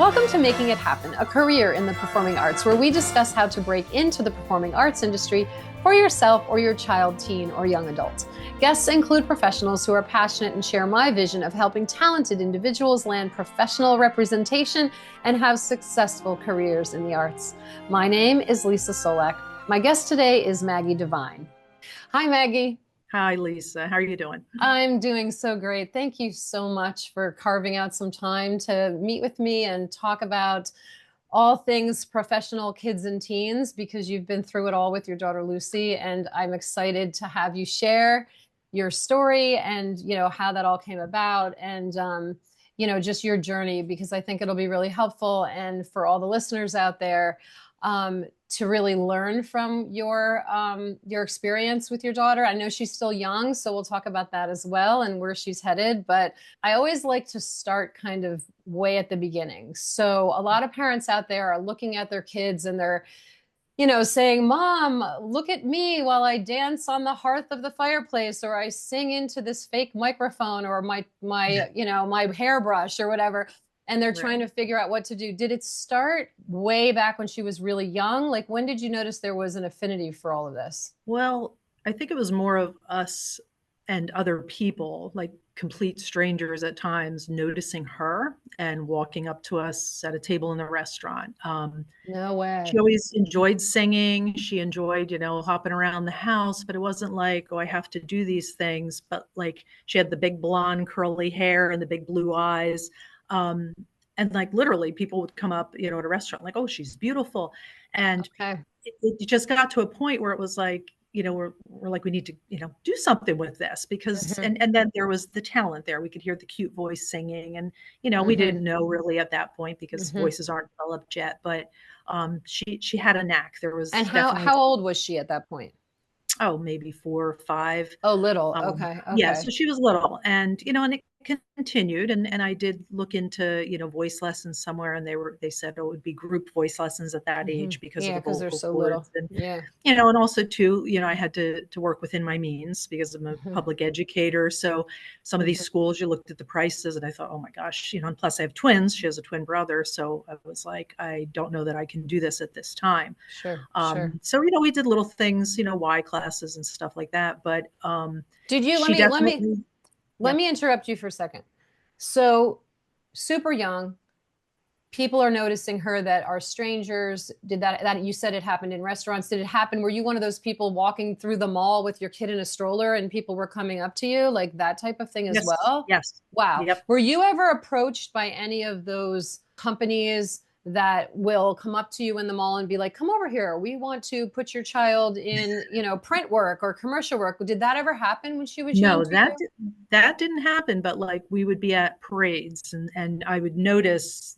Welcome to Making It Happen, a career in the performing arts, where we discuss how to break into the performing arts industry for yourself or your child, teen, or young adult. Guests include professionals who are passionate and share my vision of helping talented individuals land professional representation and have successful careers in the arts. My name is Leesa Csolek. My guest today is Maggie Devine. Hi, Maggie. Hi, Leesa. How are you doing? I'm doing so great. Thank you so much for carving out some time to meet with me and talk about all things professional kids and teens, because you've been through it all with your daughter, Lucy, and I'm excited to have you share your story and, how that all came about and, just your journey, because I think it'll be really helpful. And for all the listeners out there, to really learn from your experience with your daughter. I know she's still young, so we'll talk about that as well and where she's headed. But I always like to start kind of way at the beginning. So a lot of parents out there are looking at their kids and they're, saying, "Mom, look at me while I dance on the hearth of the fireplace, or I sing into this fake microphone, or my hairbrush or whatever." And they're trying to figure out what to do. Did it start way back when she was really young? Like, when did you notice there was an affinity for all of this? Well, I think it was more of us and other people, like complete strangers at times, noticing her and walking up to us at a table in the restaurant. No way. She always enjoyed singing. She enjoyed, hopping around the house, but it wasn't like, oh, I have to do these things. But like she had the big blonde curly hair and the big blue eyes. And like literally people would come up, at a restaurant like, "Oh, she's beautiful." And it just got to a point where it was like, we're like, we need to, do something with this because, and then there was the talent there. We could hear the cute voice singing and, we didn't know really at that point because voices aren't developed yet, but, she had a knack. There was. And how old was she at that point? Oh, maybe 4 or 5. Oh, little. Okay. Yeah, so she was little and, and it continued and I did look into, voice lessons somewhere and they said, oh, it would be group voice lessons at that age because of the because they're vocal so cords. little. And, and also too, I had to work within my means because I'm a public educator. So some of these schools, you looked at the prices and I thought, oh my gosh, and plus I have twins. She has a twin brother. So I was like, I don't know that I can do this at this time. Sure. So, we did little things, Y classes and stuff like that. But did you, let me interrupt you for a second. So super young, people are noticing her that are strangers. Did that you said it happened in restaurants. Did it happen? Were you one of those people walking through the mall with your kid in a stroller and people were coming up to you, like that type of thing as well? Yes. Wow. Yep. Were you ever approached by any of those companies that will come up to you in the mall and be like, "Come over here. We want to put your child in, print work or commercial work"? Did that ever happen when she was young? No, that didn't happen. But like we would be at parades and I would notice,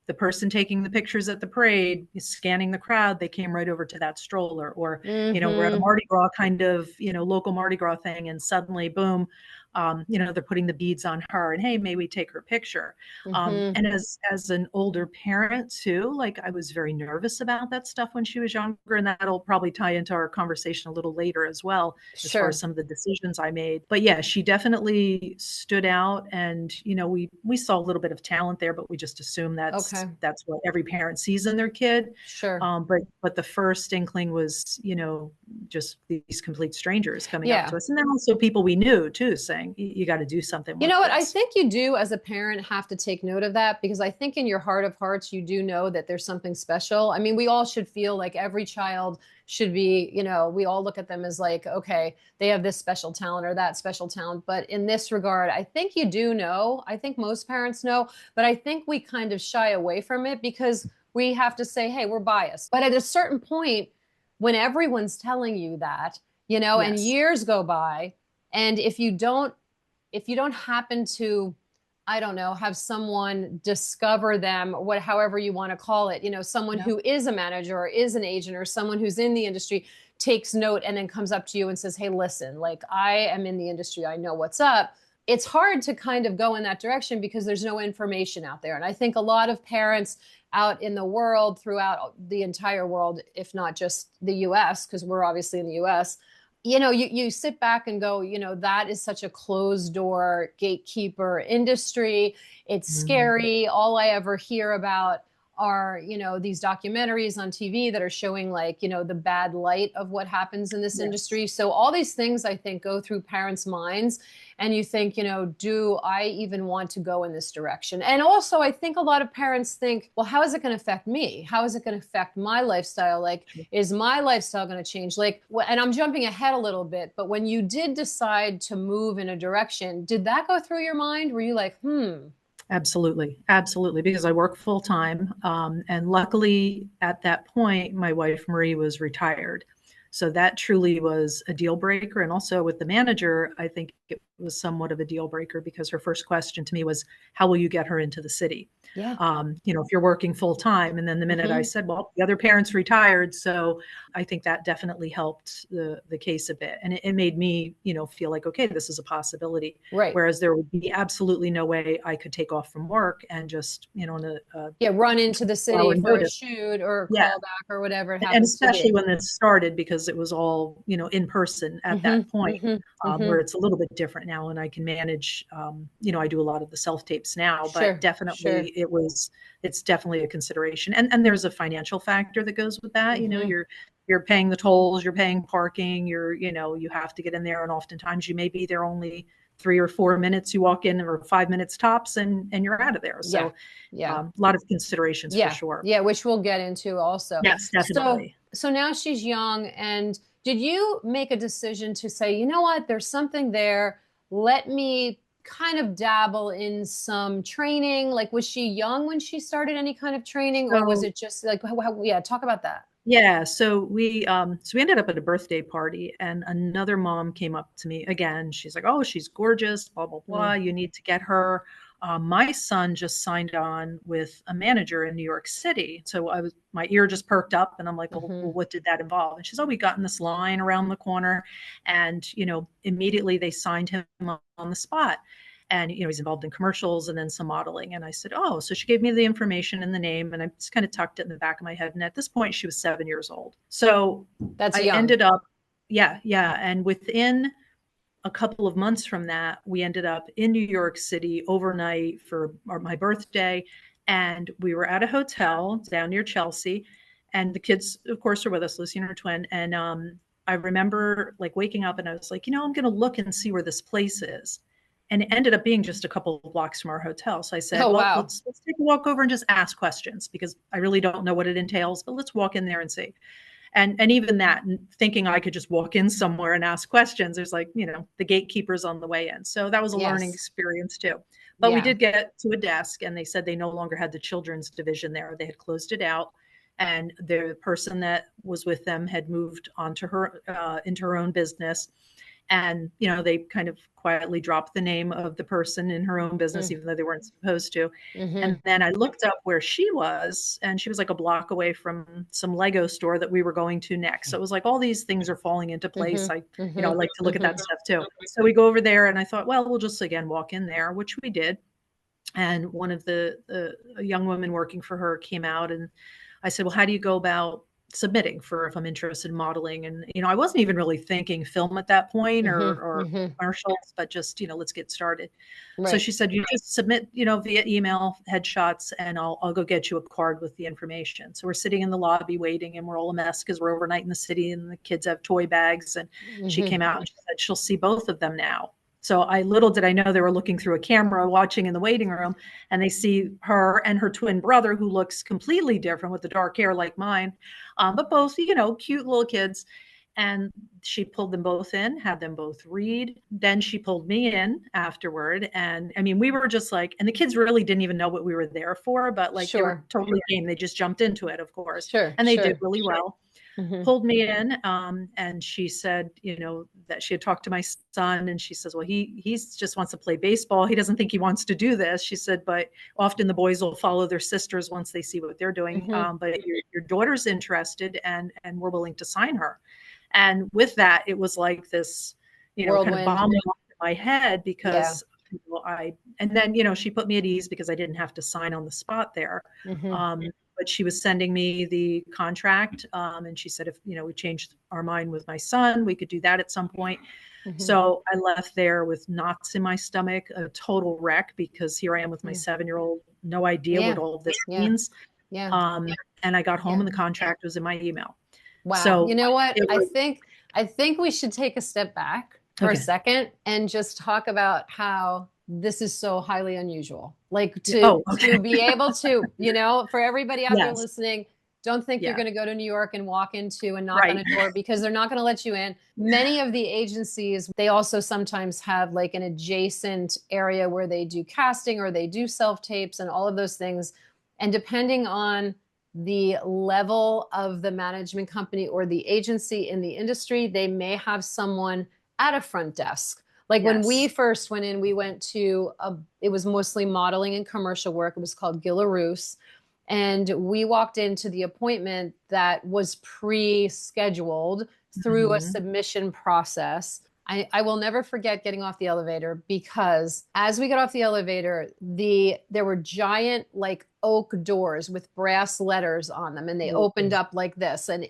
the person taking the pictures at the parade, scanning the crowd, they came right over to that stroller or, we're at a Mardi Gras kind of, local Mardi Gras thing. And suddenly, boom, they're putting the beads on her and, hey, may we take her picture? And as an older parent too, like I was very nervous about that stuff when she was younger. And that'll probably tie into our conversation a little later as well, as far as some of the decisions I made. But yeah, she definitely stood out and, we saw a little bit of talent there, but we just assumed that's what every parent sees in their kid. Sure. But the first inkling was, just these complete strangers coming up to us. And then also people we knew too, saying, you got to do something. You know what? I think you do as a parent have to take note of that, because I think in your heart of hearts, you do know that there's something special. I mean, we all should feel like every child should be, we all look at them as like, okay, they have this special talent or that special talent. But in this regard, I think you do know. I think most parents know, but I think we kind of shy away from it because we have to say, hey, we're biased. But at a certain point, when everyone's telling you that, and years go by, and if you don't happen to, I don't know, have someone discover them, however you want to call it, someone who is a manager or is an agent or someone who's in the industry takes note and then comes up to you and says, hey, listen, like I am in the industry, I know what's up. It's hard to kind of go in that direction because there's no information out there. And I think a lot of parents out in the world, throughout the entire world, if not just the US, because we're obviously in the US, you sit back and go, that is such a closed door gatekeeper industry. It's Mhm. scary. All I ever hear about are, these documentaries on TV that are showing like, the bad light of what happens in this Yes. industry. So all these things I think go through parents' minds, and you think, do I even want to go in this direction? And also I think a lot of parents think, well, how is it going to affect me? How is it going to affect my lifestyle? Like, is my lifestyle going to change? Like, and I'm jumping ahead a little bit, but when you did decide to move in a direction, did that go through your mind? Were you like, Absolutely. Absolutely. Because I work full time. And luckily at that point, my wife, Marie, was retired. So that truly was a deal breaker. And also with the manager, I think it was somewhat of a deal breaker because her first question to me was, how will you get her into the city? yeah. If you're working full time. And then the minute I Hmm. said, well, the other parent's retired. So I think that definitely helped the case a bit. And it made me, feel like, okay, this is a possibility. Right. Whereas there would be absolutely no way I could take off from work and just, in a Yeah. Run into the 24-hour city for a notice. shoot or a Yeah. call back or whatever it And happens to especially be. when this started, because it was all, in person at Hmm. that point, Hmm. Hmm. where it's a little bit different now and I can manage, I do a lot of the self tapes now, but Sure. Sure. definitely it's definitely a consideration. And there's a financial factor that goes with that. Hmm. You're paying the tolls, you're paying parking, you have to get in there. And oftentimes you may be there only 3 or 4 minutes. You walk in, or 5 minutes tops, and you're out of there. Yeah. So Yeah. a lot of considerations for Yeah. sure. Yeah. Which we'll get into also. Yes, So, definitely. so now she's young. And did you make a decision to say, you know what, there's something there. Let me kind of dabble in some training? Like, was she young when she started any kind of training, or was So it just like, yeah, talk about that. yeah, so we ended up at a birthday party, and another mom came up to me again. She's like, "Oh, she's gorgeous, blah blah blah. Mm, You need to get her." My son just signed on with a manager in New York City, so my ear just perked up, and I'm like, hmm. well, what did that involve?" And she's, "Oh, we got in this line around the corner, and immediately they signed him on the spot." And he's involved in commercials and then some modeling. And I said, "Oh." So she gave me the information and the name, and I just kind of tucked it in the back of my head. And at this point she was 7 years old. So That's I young. ended up, yeah, and within a couple of months from that, we ended up in New York City overnight for my birthday. And we were at a hotel down near Chelsea, and the kids of course are with us, Lucy and her twin. And I remember like waking up and I was like, I'm going to look and see where this place is. And it ended up being just a couple of blocks from our hotel. So I said, Oh, well, wow. let's take a walk over and just ask questions, because I really don't know what it entails, but let's walk in there and see. And even that, thinking I could just walk in somewhere and ask questions, there's like, the gatekeepers on the way in. So that was a learning Yes. experience too. But we Yeah. did get to a desk, and they said they no longer had the children's division there. They had closed it out, and the person that was with them had moved on to her into her own business. And they kind of quietly dropped the name of the person in her own business, Mm, even though they weren't supposed to. mm-hmm. And then I looked up where she was, and she was like a block away from some Lego store that we were going to next. So it was like all these things are falling into place. I Mm-hmm. you know I Mm-hmm. like to look at Mm-hmm. that stuff too. So we go over there, and I thought, well, we'll just again walk in there, which we did. And one of the young women working for her came out, and I said, well, how do you go about submitting for if I'm interested in modeling? And I wasn't even really thinking film at that point, or, Mm-hmm. or Mm-hmm. commercials, but just let's get started. So Right. she said, you just submit via email headshots, and I'll go get you a card with the information. So we're sitting in the lobby waiting, and we're all a mess because we're overnight in the city and the kids have toy bags. And she Mm-hmm. came out and she said she'll see both of them now. So little did I know they were looking through a camera watching in the waiting room, and they see her and her twin brother, who looks completely different with the dark hair like mine, but both, cute little kids. And she pulled them both in, had them both read. Then she pulled me in afterward. And I mean, we were just like, and the kids really didn't even know what we were there for, but like they were Sure. totally game. They just jumped into it, of course. Sure. And they did Sure. really well. Mm-hmm. Pulled me in, and she said, that she had talked to my son, and she says, well, he's just wants to play baseball. He doesn't think he wants to do this. She said, but often the boys will follow their sisters once they see what they're doing. Mm-hmm. But your daughter's interested, and we're willing to sign her. And with that, it was like this, kind of Whirlwind. bomb went off in my head, Yeah. because And then, you know, she put me at ease because I didn't have to sign on the spot there. But she was sending me the contract. And she said, if, you know, we changed our mind with my son, we could do that at some point. So I left there with knots in my stomach, a total wreck, because here I am with my 7-year-old, no idea what all of this means. And I got home and the contract was in my email. Wow. So you know what? I think we should take a step back for a second and just talk about how this is so highly unusual. Like to be able to, you know, for everybody out there listening, don't think you're going to go to New York and walk into and knock on a door, because they're not going to let you in. Many of the agencies, they also sometimes have like an adjacent area where they do casting or they do self-tapes and all of those things. And depending on the level of the management company or the agency in the industry, they may have someone at a front desk. Like when we first went in, we went to it was mostly modeling and commercial work. It was called Gillaroos. And we walked into the appointment that was pre-scheduled through a submission process. I will never forget getting off the elevator, because as we got off the elevator, there were giant like oak doors with brass letters on them, and they opened up like this, and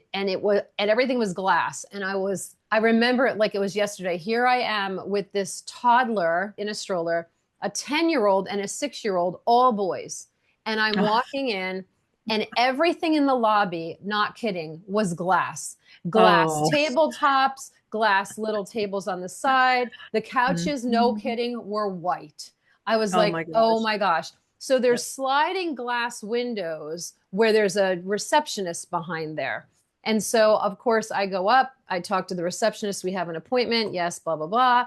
everything was glass. And I remember it like it was yesterday. Here I am with this toddler in a stroller, a 10-year-old and a 6-year-old, all boys. And I'm walking in, and everything in the lobby, not kidding, was glass. Glass tabletops, glass little tables on the side. The couches, no kidding, were white. I was like, oh my gosh. So there's sliding glass windows where there's a receptionist behind there. And so, of course, I go up, I talk to the receptionist, we have an appointment, yes, blah, blah, blah.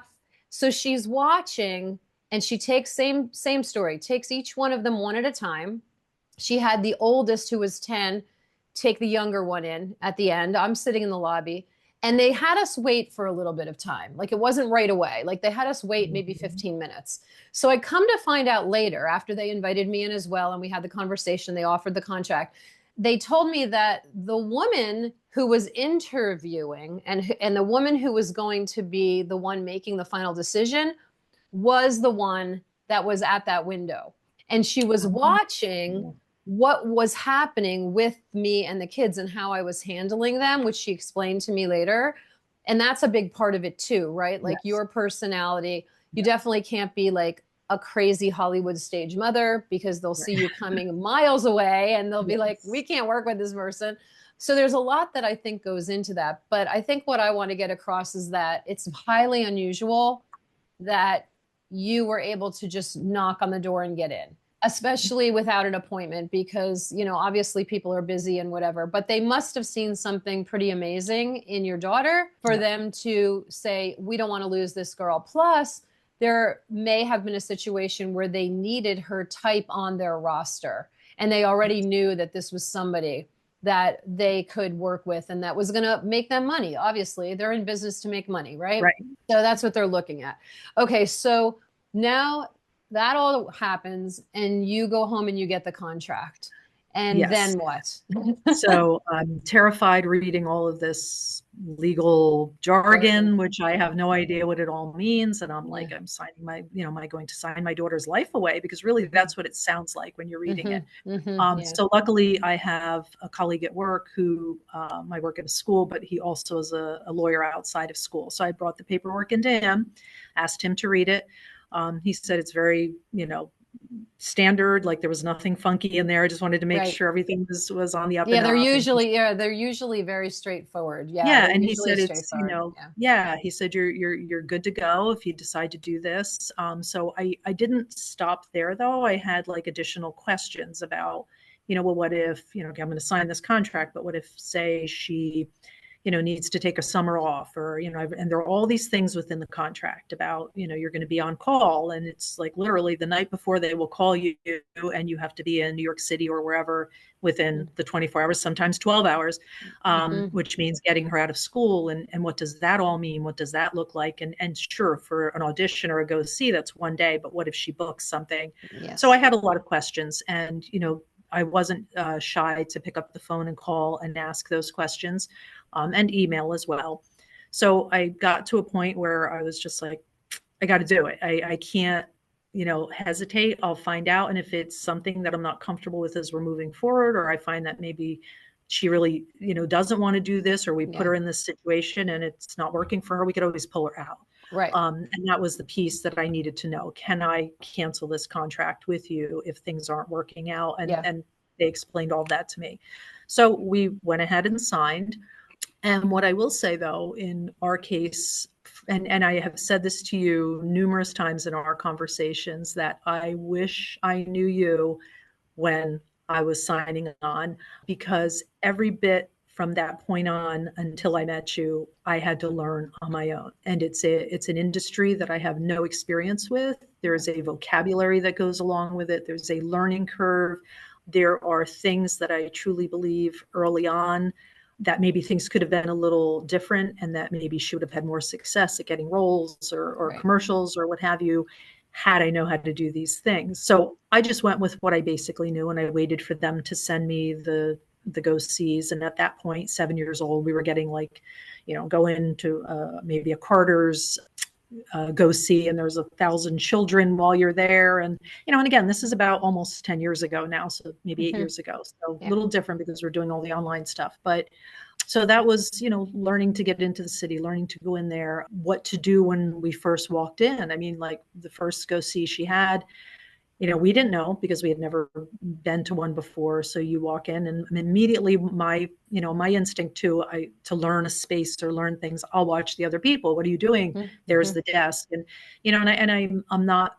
So she's watching, and she takes, same story, takes each one of them one at a time. She had the oldest, who was 10, take the younger one in at the end. I'm sitting in the lobby, and they had us wait for a little bit of time. Like it wasn't right away. Like they had us wait maybe 15 minutes. So I come to find out later, after they invited me in as well, and we had the conversation, they offered the contract. They told me that the woman who was interviewing and the woman who was going to be the one making the final decision was the one that was at that window. And she was watching what was happening with me and the kids and how I was handling them, which she explained to me later. And that's a big part of it too, right? Like your personality, you definitely can't be like a crazy Hollywood stage mother, because they'll see you coming miles away and they'll be like, we can't work with this person. So there's a lot that I think goes into that. But I think what I want to get across is that it's highly unusual that you were able to just knock on the door and get in, especially without an appointment, because, you know, obviously people are busy and whatever, but they must have seen something pretty amazing in your daughter for them to say, we don't want to lose this girl. Plus, there may have been a situation where they needed her type on their roster, and they already knew that this was somebody that they could work with and that was going to make them money. Obviously, they're in business to make money, right? So that's what they're looking at. Okay, so now that all happens and you go home and you get the contract. And then what? So I'm terrified reading all of this legal jargon, which I have no idea what it all means. And I'm like, I'm signing my, you know, am I going to sign my daughter's life away? Because really that's what it sounds like when you're reading it. So luckily I have a colleague at work who I work at a school, but he also is a lawyer outside of school. So I brought the paperwork into him, asked him to read it. He said it's very, you know, standard, like there was nothing funky in there. I just wanted to make sure everything was on the up and up. They're usually very straightforward. And he said it's, you know, he said you're good to go if you decide to do this. So I didn't stop there though. I had like additional questions about, you know, well, what if, you know, okay, I'm going to sign this contract, but what if, say, she, you know, needs to take a summer off, or, you know, and there are all these things within the contract about, you know, you're going to be on call, and it's like literally the night before they will call you, and you have to be in New York City or wherever within the 24 hours, sometimes 12 hours, which means getting her out of school. And what does that all mean? What does that look like? And sure, for an audition or a go see, that's one day, but what if she books something? So I had a lot of questions, and, you know, I wasn't shy to pick up the phone and call and ask those questions, and email as well. So I got to a point where I was just like, I got to do it. I can't hesitate. I'll find out. And if it's something that I'm not comfortable with as we're moving forward, or I find that maybe she really, doesn't want to do this, or we put Yeah. her in this situation and it's not working for her, we could always pull her out. Right. And that was the piece that I needed to know. Can I cancel this contract with you if things aren't working out? And, Yeah. and they explained all that to me. So we went ahead and signed. And what I will say, though, in our case, and I have said this to you numerous times in our conversations, that I wish I knew you when I was signing on, because every bit from that point on until I met you, I had to learn on my own. And it's an industry that I have no experience with. There's a vocabulary that goes along with it. There's a learning curve. There are things that I truly believe early on that maybe things could have been a little different, and that maybe she would have had more success at getting roles or Right. commercials or what have you, had I know how to do these things. So I just went with what I basically knew, and I waited for them to send me the go sees. And at that point, 7 years old, we were getting go into maybe a Carter's go see, and there's 1,000 children while you're there. And again, this is about almost 10 years ago now, so maybe 8 years ago. So a little different because we're doing all the online stuff. But so that was, learning to get into the city, learning to go in there, what to do when we first walked in. I mean, like the first go see she had, we didn't know because we had never been to one before. So you walk in, and immediately my instinct to learn a space or learn things, I'll watch the other people. What are you doing? Mm-hmm. There's the desk. And, I'm not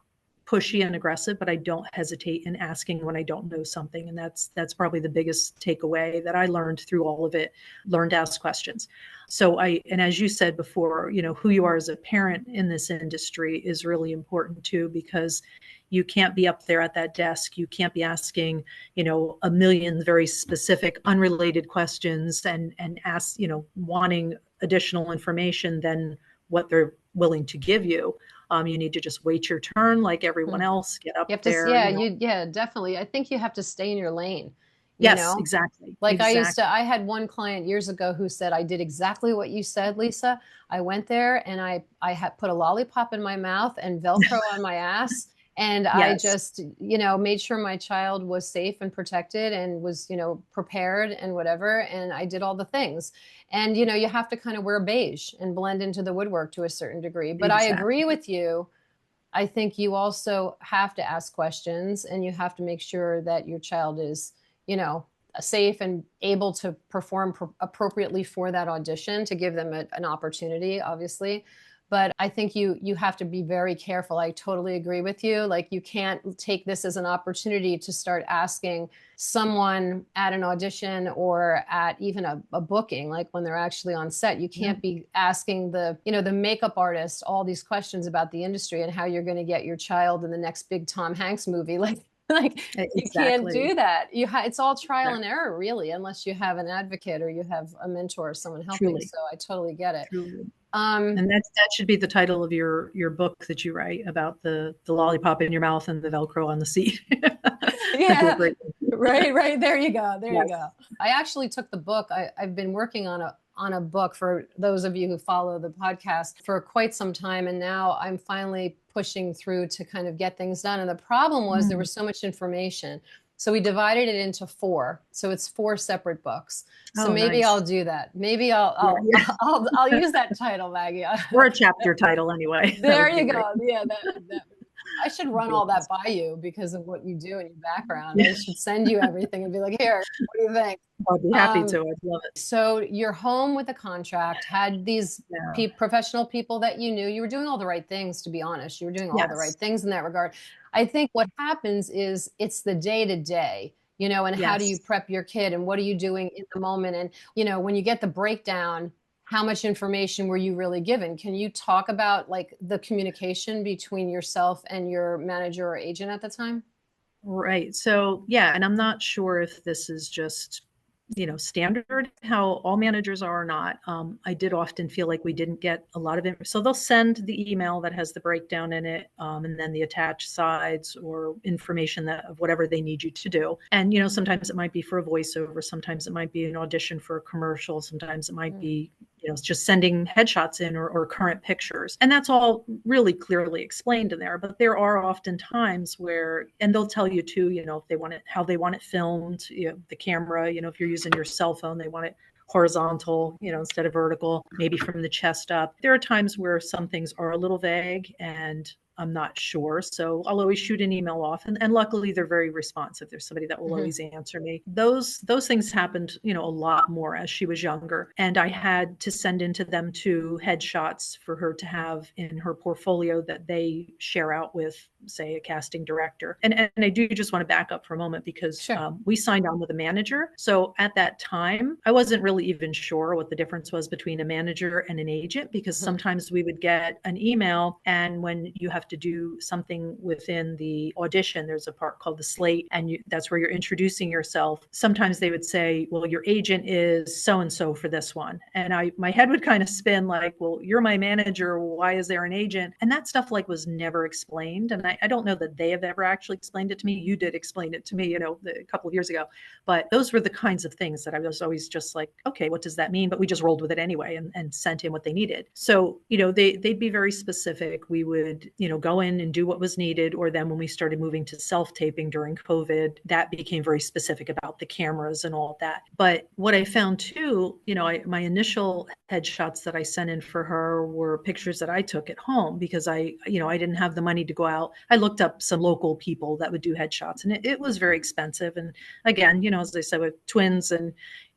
pushy and aggressive, but I don't hesitate in asking when I don't know something. And that's probably the biggest takeaway that I learned through all of it, learned to ask questions. So and as you said before, who you are as a parent in this industry is really important too, because you can't be up there at that desk. You can't be asking, a million very specific, unrelated questions and ask, wanting additional information than what they're willing to give you. You need to just wait your turn like everyone else, get up You have to, there. yeah, definitely. I think you have to stay in your lane, Yes, exactly. Like exactly. I had one client years ago who said, I did exactly what you said, Leesa. I went there and I had put a lollipop in my mouth and Velcro on my ass. And I Yes. just, made sure my child was safe and protected and was, prepared and whatever. And I did all the things. And, you have to kind of wear beige and blend into the woodwork to a certain degree. But I agree Exactly. with you. I think you also have to ask questions, and you have to make sure that your child is, safe and able to perform appropriately for that audition, to give them an opportunity, obviously. But I think you have to be very careful. I totally agree with you. Like, you can't take this as an opportunity to start asking someone at an audition or at even a booking, like when they're actually on set. You can't be asking the makeup artist all these questions about the industry and how you're going to get your child in the next big Tom Hanks movie. Like you can't Exactly. do that. It's all trial and error, really, unless you have an advocate or you have a mentor or someone helping. Truly. So I totally get it. Truly. And that should be the title of your book that you write, about the lollipop in your mouth and the Velcro on the seat. Yeah, right. There you go. There Yes. you go. I actually took the book. I've been working on a book, for those of you who follow the podcast, for quite some time. And now I'm finally pushing through to kind of get things done. And the problem was there was so much information. So we divided it into 4. So it's 4 separate books. So maybe Nice. I'll do that. Maybe I'll use that title, Maggie. Or a chapter title anyway. There you go. Yeah, I should run all that by you because of what you do in your background. I should send you everything and be like, here, what do you think? I'd be happy to. I'd love it. So you're home with a contract, had these professional people that you knew. You were doing all the right things, to be honest. You were doing all the right things in that regard. I think what happens is it's the day to day, and how do you prep your kid, and what are you doing in the moment? And, when you get the breakdown, how much information were you really given? Can you talk about like the communication between yourself and your manager or agent at the time? Right. So, yeah. And I'm not sure if this is just, standard, how all managers are or not. I did often feel like we didn't get a lot of it. So they'll send the email that has the breakdown in it, and then the attached sides or information of whatever they need you to do. And, sometimes it might be for a voiceover. Sometimes it might be an audition for a commercial. Sometimes it might be just sending headshots in or current pictures. And that's all really clearly explained in there. But there are often times where, and they'll tell you too, if they want it, how they want it filmed, the camera, if you're using your cell phone, they want it horizontal, instead of vertical, maybe from the chest up. There are times where some things are a little vague and I'm not sure. So I'll always shoot an email off. And luckily they're very responsive. There's somebody that will always answer me. Those things happened, a lot more as she was younger. And I had to send into them two headshots for her to have in her portfolio that they share out with, say, a casting director. And I do just want to back up for a moment because we signed on with a manager. So at that time, I wasn't really even sure what the difference was between a manager and an agent, because sometimes we would get an email, and when you have to do something within the audition, there's a part called the slate, and that's where you're introducing yourself. Sometimes they would say, well, your agent is so-and-so for this one. And my head would kind of spin like, well, you're my manager. Why is there an agent? And that stuff was never explained. And I don't know that they have ever actually explained it to me. You did explain it to me, a couple of years ago. But those were the kinds of things that I was always just like, okay, what does that mean? But we just rolled with it anyway and sent in what they needed. So, they'd be very specific. We would, go in and do what was needed. Or then when we started moving to self-taping during COVID, that became very specific about the cameras and all of that. But what I found too, my initial headshots that I sent in for her were pictures that I took at home because I didn't have the money to go out. I looked up some local people that would do headshots, and it was very expensive. And again, as I said, with twins and,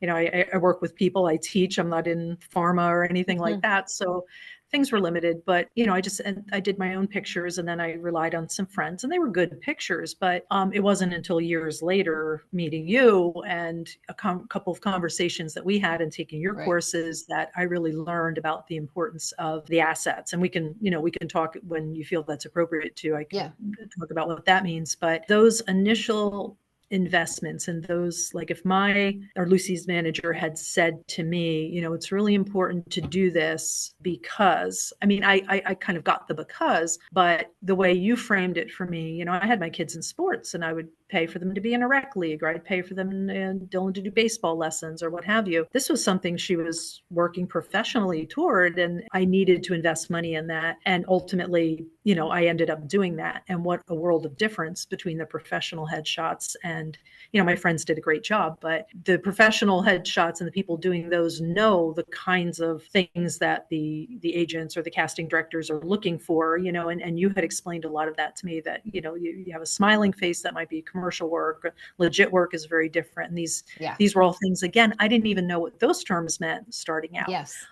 I work with people, I teach, I'm not in pharma or anything like that. So things were limited, but I did my own pictures, and then I relied on some friends, and they were good pictures. But it wasn't until years later, meeting you and a couple of conversations that we had and taking your courses, that I really learned about the importance of the assets. And we can talk when you feel that's appropriate to. I can talk about what that means. But those initial investments and those, like if my or Lucy's manager had said to me, it's really important to do this because, I kind of got the because, but the way you framed it for me, I had my kids in sports and I would pay for them to be in a rec league, or I'd pay for them and Dylan to do baseball lessons or what have you. This was something she was working professionally toward, and I needed to invest money in that. And ultimately, I ended up doing that. And what a world of difference between the professional headshots and, my friends did a great job, but the professional headshots and the people doing those know the kinds of things that the agents or the casting directors are looking for, and you had explained a lot of that to me, that, you have a smiling face that might be commercial work, legit work is very different. And these were all things, again, I didn't even know what those terms meant starting out. Yes.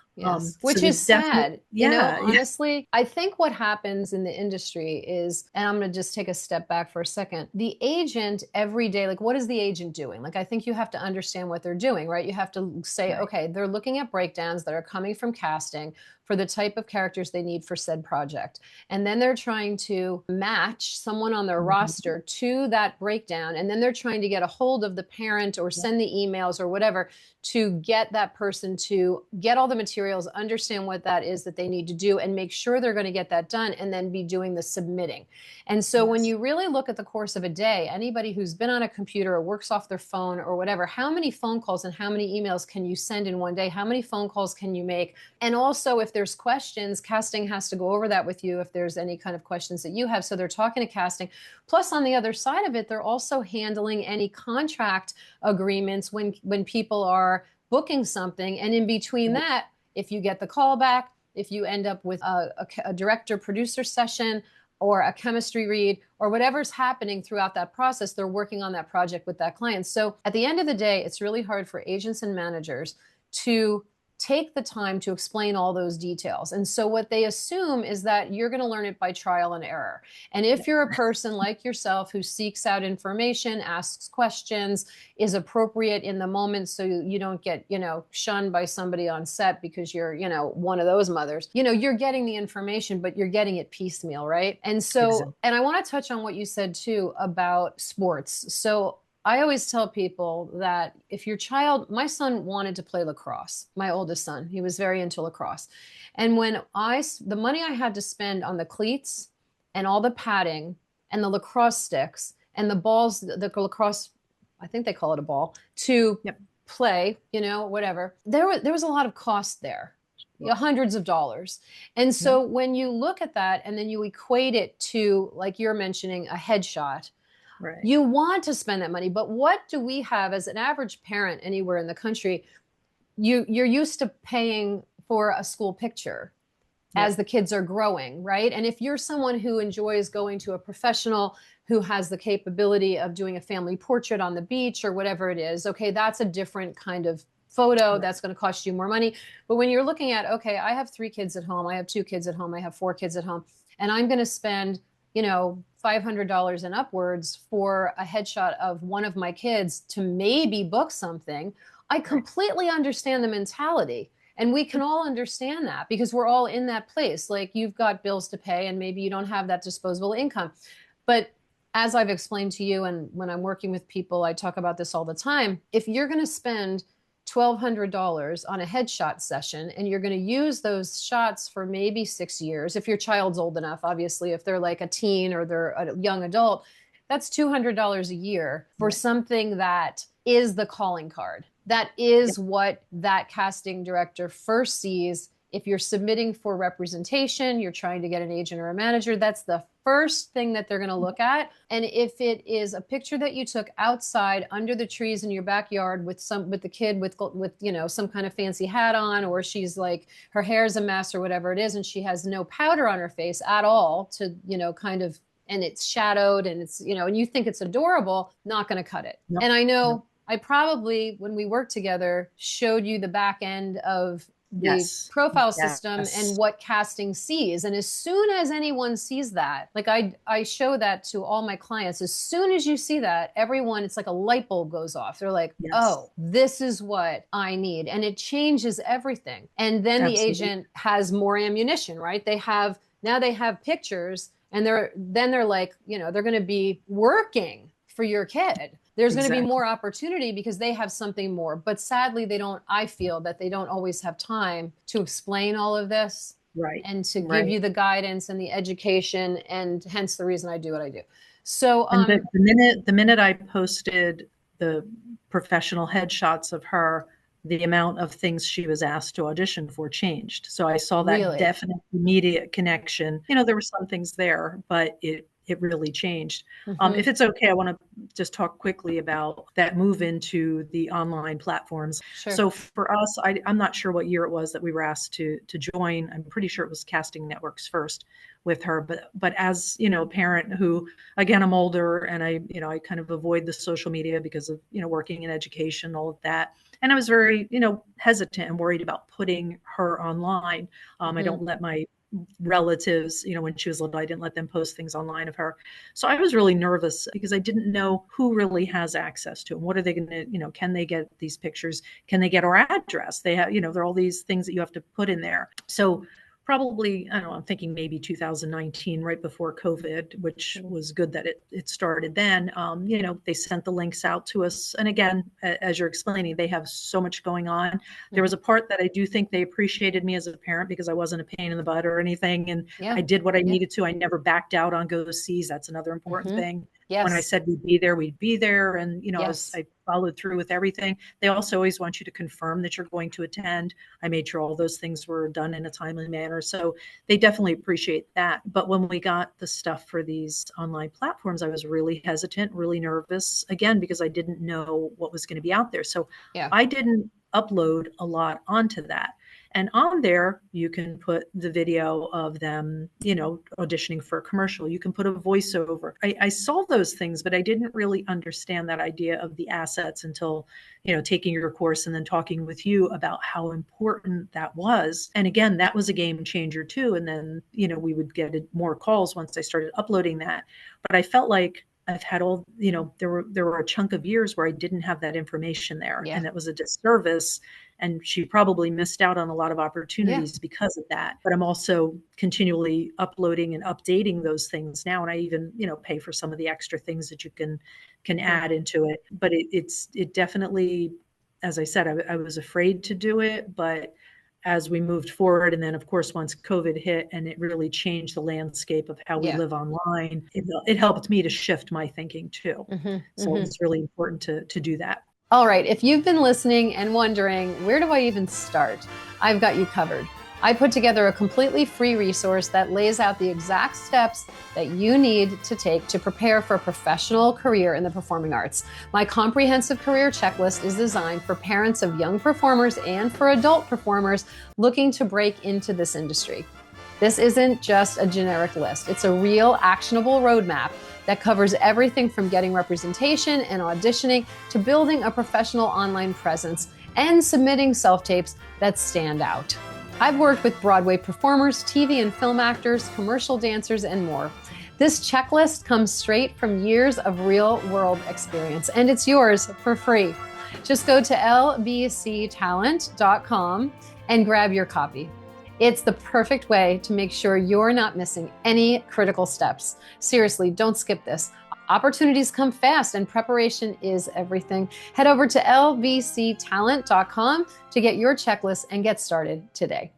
Which so is sad. Yeah. Honestly, I think what happens in the industry is, and I'm going to just take a step back for a second. The agent every day, what is the agent doing? I think you have to understand what they're doing, right? You have to say, okay, they're looking at breakdowns that are coming from casting for the type of characters they need for said project. And then they're trying to match someone on their roster to that breakdown. And then they're trying to get a hold of the parent or send the emails or whatever to get that person to get all the materials, understand what that is that they need to do, and make sure they're going to get that done, and then be doing the submitting. And so when you really look at the course of a day, anybody who's been on a computer or works off their phone or whatever, how many phone calls and how many emails can you send in one day? How many phone calls can you make? And also, if there's questions, casting has to go over that with you if there's any kind of questions that you have. So they're talking to casting. Plus, on the other side of it, they're also handling any contract agreements when people are booking something. And in between that, if you get the call back, if you end up with a director producer session or a chemistry read or whatever's happening throughout that process, they're working on that project with that client. So at the end of the day, it's really hard for agents and managers to take the time to explain all those details. And so what they assume is that you're going to learn it by trial and error. And if you're a person like yourself who seeks out information, asks questions, is appropriate in the moment so you don't get, shunned by somebody on set because you're, one of those mothers, you're getting the information, but you're getting it piecemeal, right? And so, and I want to touch on what you said too about sports. So I always tell people that if your child, my son wanted to play lacrosse, my oldest son, he was very into lacrosse. And when the money I had to spend on the cleats and all the padding and the lacrosse sticks and the balls, the lacrosse, I think they call it a ball, to play, whatever, there was a lot of cost there. hundreds of dollars. And so when you look at that and then you equate it to, like you're mentioning, a headshot, Right. you want to spend that money. But what do we have as an average parent anywhere in the country? You're used to paying for a school picture as the kids are growing, right? And if you're someone who enjoys going to a professional who has the capability of doing a family portrait on the beach or whatever it is, okay, that's a different kind of photo. That's going to cost you more money. But when you're looking at, okay, I have 3 kids at home, I have 2 kids at home, I have 4 kids at home, and I'm going to spend, $500 and upwards for a headshot of one of my kids to maybe book something, I completely understand the mentality. And we can all understand that because we're all in that place. Like, you've got bills to pay and maybe you don't have that disposable income. But as I've explained to you, and when I'm working with people, I talk about this all the time. If you're going to spend $1,200 on a headshot session and you're going to use those shots for maybe 6 years, if your child's old enough, obviously, if they're like a teen or they're a young adult, that's $200 a year for something that is the calling card. That is what that casting director first sees. If you're submitting for representation, you're trying to get an agent or a manager, that's the first thing that they're going to look at. And if it is a picture that you took outside under the trees in your backyard with the kid with some kind of fancy hat on, or she's like, her hair's a mess or whatever it is, and she has no powder on her face at all to, kind of, and it's shadowed and it's, and you think it's adorable, not going to cut it. Nope. And I know I probably, when we worked together, showed you the back end of the profile system and what casting sees. And as soon as anyone sees that, like I show that to all my clients, as soon as you see that, everyone, it's like a light bulb goes off. They're like, oh, this is what I need. And it changes everything. And then the agent has more ammunition, right? Now they have pictures, and they're like, they're going to be working for your kid. There's going to be more opportunity because they have something more. But sadly, I feel that they don't always have time to explain all of this. Right. And to give you the guidance and the education, and hence the reason I do what I do. So the minute I posted the professional headshots of her, the amount of things she was asked to audition for changed. So I saw that definite immediate connection. There were some things there, but it really changed. If it's okay, I want to just talk quickly about that move into the online platforms. Sure. So for us, I'm not sure what year it was that we were asked to join. I'm pretty sure it was Casting Networks first with her. But as a parent who, again, I'm older, and I kind of avoid the social media because of working in education, all of that. And I was very hesitant and worried about putting her online. I don't let my relatives, when she was little, I didn't let them post things online of her. So I was really nervous because I didn't know who really has access to them. What are they going to, can they get these pictures? Can they get our address? They have, there are all these things that you have to put in there. So probably, I don't know, I'm thinking maybe 2019, right before COVID, which was good that it started then. They sent the links out to us. And again, as you're explaining, they have so much going on. There was a part that I do think they appreciated me as a parent because I wasn't a pain in the butt or anything. And I did what I needed to. I never backed out on go-sees. That's another important thing. Yes. When I said we'd be there, we'd be there. And, I followed through with everything. They also always want you to confirm that you're going to attend. I made sure all those things were done in a timely manner. So they definitely appreciate that. But when we got the stuff for these online platforms, I was really hesitant, really nervous, again, because I didn't know what was going to be out there. So I didn't upload a lot onto that. And on there, you can put the video of them, auditioning for a commercial. You can put a voiceover. I saw those things, but I didn't really understand that idea of the assets until, taking your course and then talking with you about how important that was. And again, that was a game changer too. And then, we would get more calls once I started uploading that. But I felt like I've had all, there were a chunk of years where I didn't have that information there, and it was a disservice. And she probably missed out on a lot of opportunities because of that. But I'm also continually uploading and updating those things now. And I even, pay for some of the extra things that you can add into it. But it definitely, as I said, I was afraid to do it, but as we moved forward, and then of course, once COVID hit and it really changed the landscape of how we live online, it helped me to shift my thinking too. So it's really important to do that. All right. If you've been listening and wondering, where do I even start? I've got you covered. I put together a completely free resource that lays out the exact steps that you need to take to prepare for a professional career in the performing arts. My comprehensive career checklist is designed for parents of young performers and for adult performers looking to break into this industry. This isn't just a generic list. It's a real actionable roadmap that covers everything from getting representation and auditioning to building a professional online presence and submitting self-tapes that stand out. I've worked with Broadway performers, TV and film actors, commercial dancers, and more. This checklist comes straight from years of real-world experience, and it's yours for free. Just go to lbctalent.com and grab your copy. It's the perfect way to make sure you're not missing any critical steps. Seriously, don't skip this. Opportunities come fast and preparation is everything. Head over to lbctalent.com to get your checklist and get started today.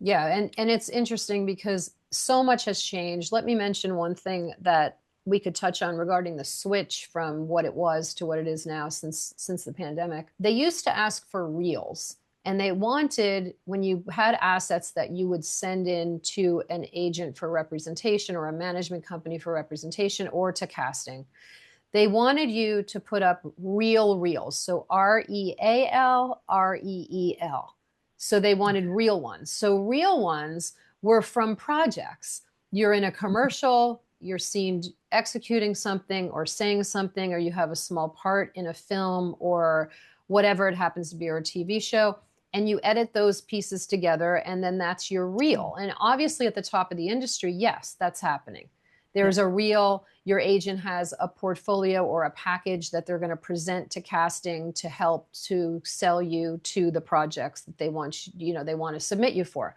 Yeah, and it's interesting because so much has changed. Let me mention one thing that we could touch on regarding the switch from what it was to what it is now since the pandemic. They used to ask for reels. And they wanted, when you had assets that you would send in to an agent for representation or a management company for representation or to casting, they wanted you to put up real reels. So REAL, REEL. So they wanted real ones. So real ones were from projects. You're in a commercial, you're seen executing something or saying something, or you have a small part in a film or whatever it happens to be, or a TV show. And you edit those pieces together, and then that's your reel. And obviously at the top of the industry, yes, that's happening. There's a reel, your agent has a portfolio or a package that they're gonna present to casting to help to sell you to the projects that they want, they wanna submit you for.